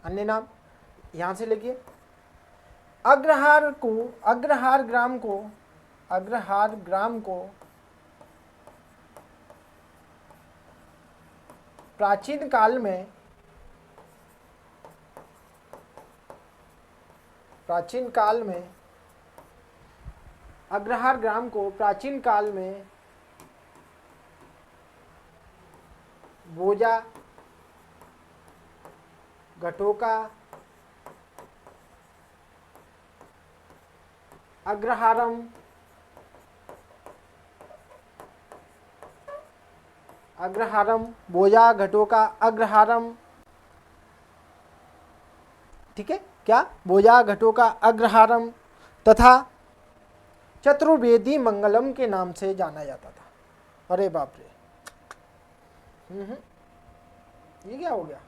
अन्य नाम यहां से लिखिए, अग्रहार ग्राम को प्राचीन काल में अग्रहार ग्राम को प्राचीन काल में बोजा, घटोका, अग्रहारम, बोजा, घटोका, अग्रहारम, ठीक है क्या, बोजा, घटोका, अग्रहारम तथा चतुर्वेदी मंगलम के नाम से जाना जाता था। अरे बाप रे, ये क्या हो गया,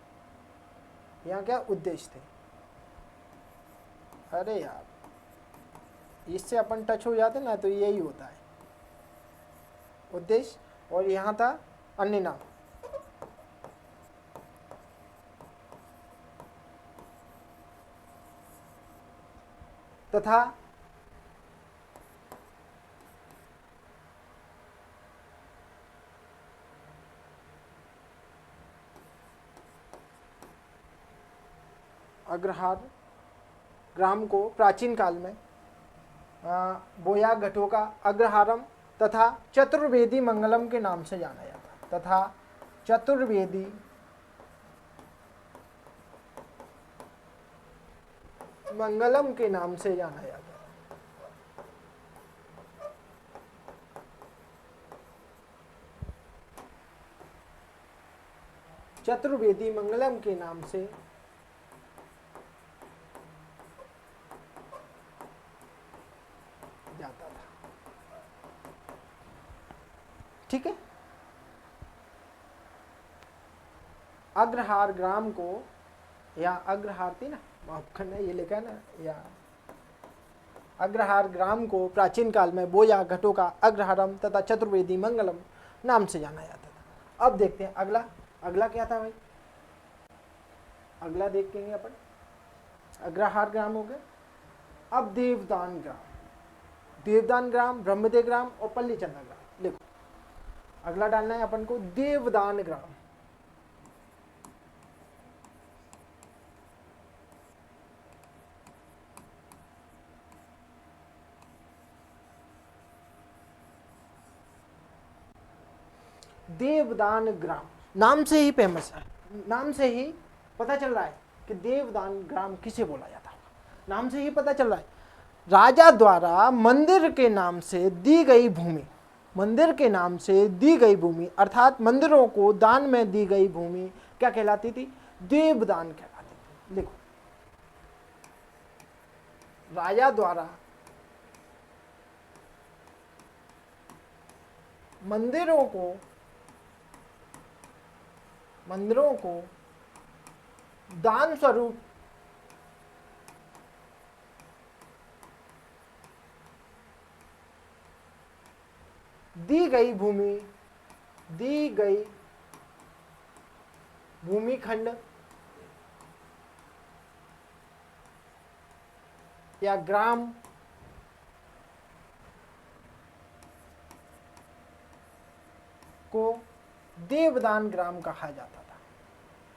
यहाँ क्या उद्देश्य थे, अरे यार इससे अपन टच हो जाते ना, तो यही होता है उद्देश्य। और यहाँ था अन्य नाम, तथा अग्रहार ग्राम को प्राचीन काल में बोया, घटोका, अग्रहारम तथा चतुर्वेदी मंगलम के नाम से जाना जाता, तथा चतुर्वेदी मंगलम के नाम से जाना जाता। चतुर्वेदी मंगलम के नाम से जाता था, ठीक है। अग्रहार ग्राम को, या अग्रहार थी ना, माफ करना ये लिखा है ना, या अग्रहार ग्राम को प्राचीन काल में बोया, घटोका, अग्रहारम तथा चतुर्वेदी मंगलम नाम से जाना जाता था। अब देखते हैं अगला, अगला क्या था भाई, अगला देखेंगे अपन। अग्रहार ग्राम हो गया। अब देवदान ग्राम, ब्रह्मदेव ग्राम और पल्लीचंदा ग्राम। देखो अगला डालना है अपन को, देवदान ग्राम। देवदान ग्राम नाम से ही फेमस है, नाम से ही पता चल रहा है कि देवदान ग्राम किसे बोला जाता है, नाम से ही पता चल रहा है। राजा द्वारा मंदिर के नाम से दी गई भूमि, मंदिर के नाम से दी गई भूमि अर्थात मंदिरों को दान में दी गई भूमि क्या कहलाती थी, देवदान कहलाती थी। देखो राजा द्वारा मंदिरों को दान स्वरूप दी गई भूमिखंड या ग्राम को देवदान ग्राम कहा जाता था,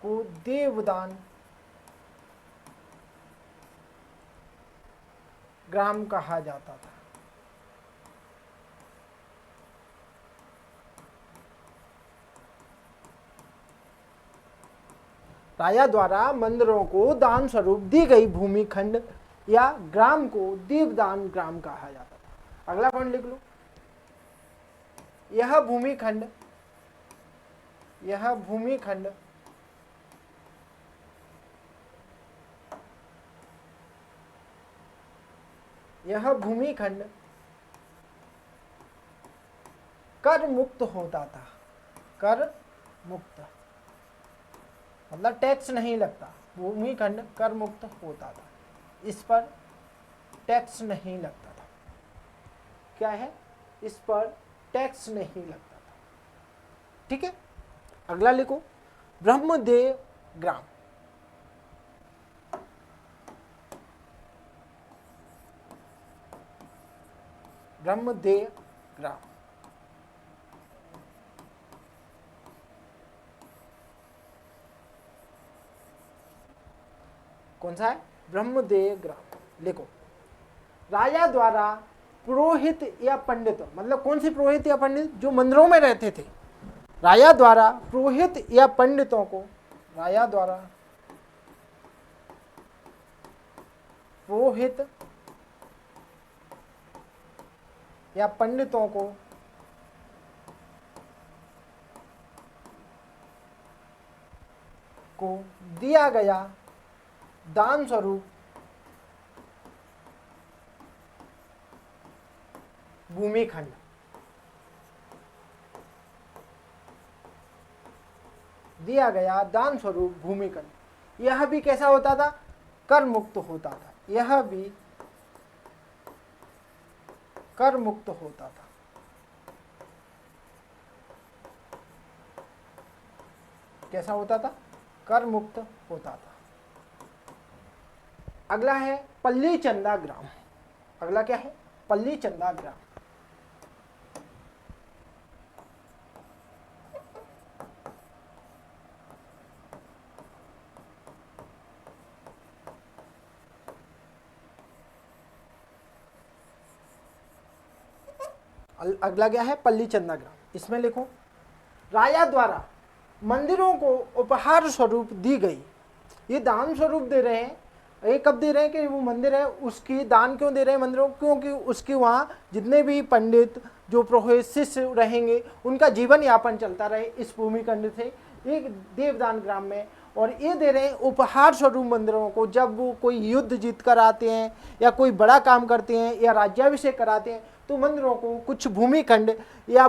को देवदान ग्राम कहा जाता था। राजा द्वारा मंदिरों को दान स्वरूप दी गई भूमिखंड या ग्राम को देवदान ग्राम कहा जाता था। अगला पॉइंट लिख लो, यह भूमिखंड कर मुक्त होता था, कर मुक्त मतलब टैक्स नहीं लगता, भूमिखंड कर मुक्त होता था, इस पर टैक्स नहीं लगता था। क्या है? इस पर टैक्स नहीं लगता था। ठीक है, अगला लिखो, ब्रह्मदेव ग्राम। ब्रह्मदेव ग्राम कौन सा है? ब्रह्मदेव ग्राम। लिखो, राजा द्वारा पुरोहित या पंडित, मतलब कौन से पुरोहित या पंडित? जो मंदिरों में रहते थे। राजा द्वारा पुरोहित या पंडितों को, राजा द्वारा पुरोहित या पंडितों को दिया गया दान स्वरूप भूमिखंड, दिया गया दान स्वरूप भूमिखंड, यह भी कैसा होता था? कर मुक्त होता था। यह भी कर मुक्त होता था। कैसा होता था? कर मुक्त होता था। अगला है पल्ली चंदा ग्राम। अगला क्या है? पल्ली चंदा ग्राम। अगला क्या है? पल्ली चंदा ग्राम। इसमें लिखो, राजा द्वारा मंदिरों को उपहार स्वरूप दी गई। ये दान स्वरूप दे रहे हैं। ये कब दे रहे हैं? कि वो मंदिर है उसकी दान क्यों दे रहे हैं मंदिरों? क्योंकि उसके वहाँ जितने भी पंडित, जो पुरोहित, शिष्य रहेंगे, उनका जीवन यापन चलता रहे इस भूमिखंड से, एक देवदान ग्राम में। और ये दे रहे हैं उपहार स्वरूप मंदिरों को। जब वो कोई युद्ध जीत कर आते हैं या कोई बड़ा काम करते हैं या राज्याभिषेक कराते हैं, तो मंदिरों को कुछ भूमिखंड या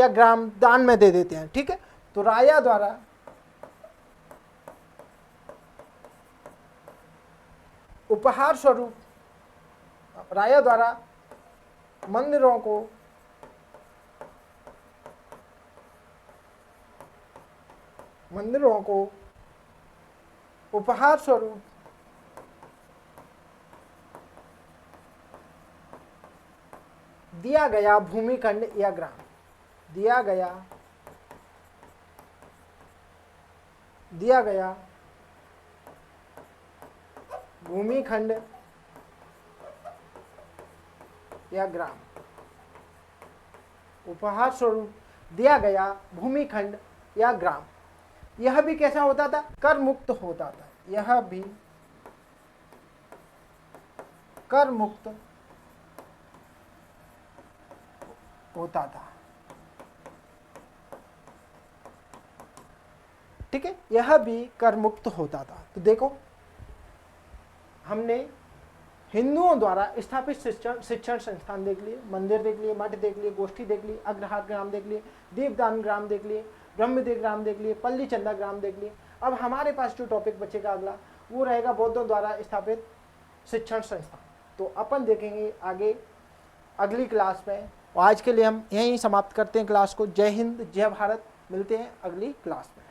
ग्राम दान में दे देते हैं। ठीक है, तो राजा द्वारा उपहार स्वरूप, राजा द्वारा मंदिरों को उपहार स्वरूप दिया गया भूमिखंड या ग्राम, दिया गया भूमिखंड या ग्राम, उपहार स्वरूप दिया गया भूमिखंड या ग्राम। यह भी कैसा होता था? कर मुक्त होता था। यह भी कर मुक्त होता था। ठीक है, यह भी कर मुक्त होता था। तो देखो, हमने हिंदुओं द्वारा स्थापित शिक्षण संस्थान देख लिए, मंदिर देख लिए, मठ देख लिए, गोष्ठी देख ली, अग्रहार ग्राम देख लिए, दीपदान ग्राम देख लिए, ब्रह्मदेव ग्राम देख लिए, पल्ली चंदा ग्राम देख लिए। अब हमारे पास जो टॉपिक बचेगा अगला, वो रहेगा बौद्धों द्वारा स्थापित शिक्षण संस्थान। तो अपन देखेंगे आगे अगली क्लास में। और आज के लिए हम यहीं समाप्त करते हैं क्लास को। जय हिंद, जय भारत। मिलते हैं अगली क्लास में।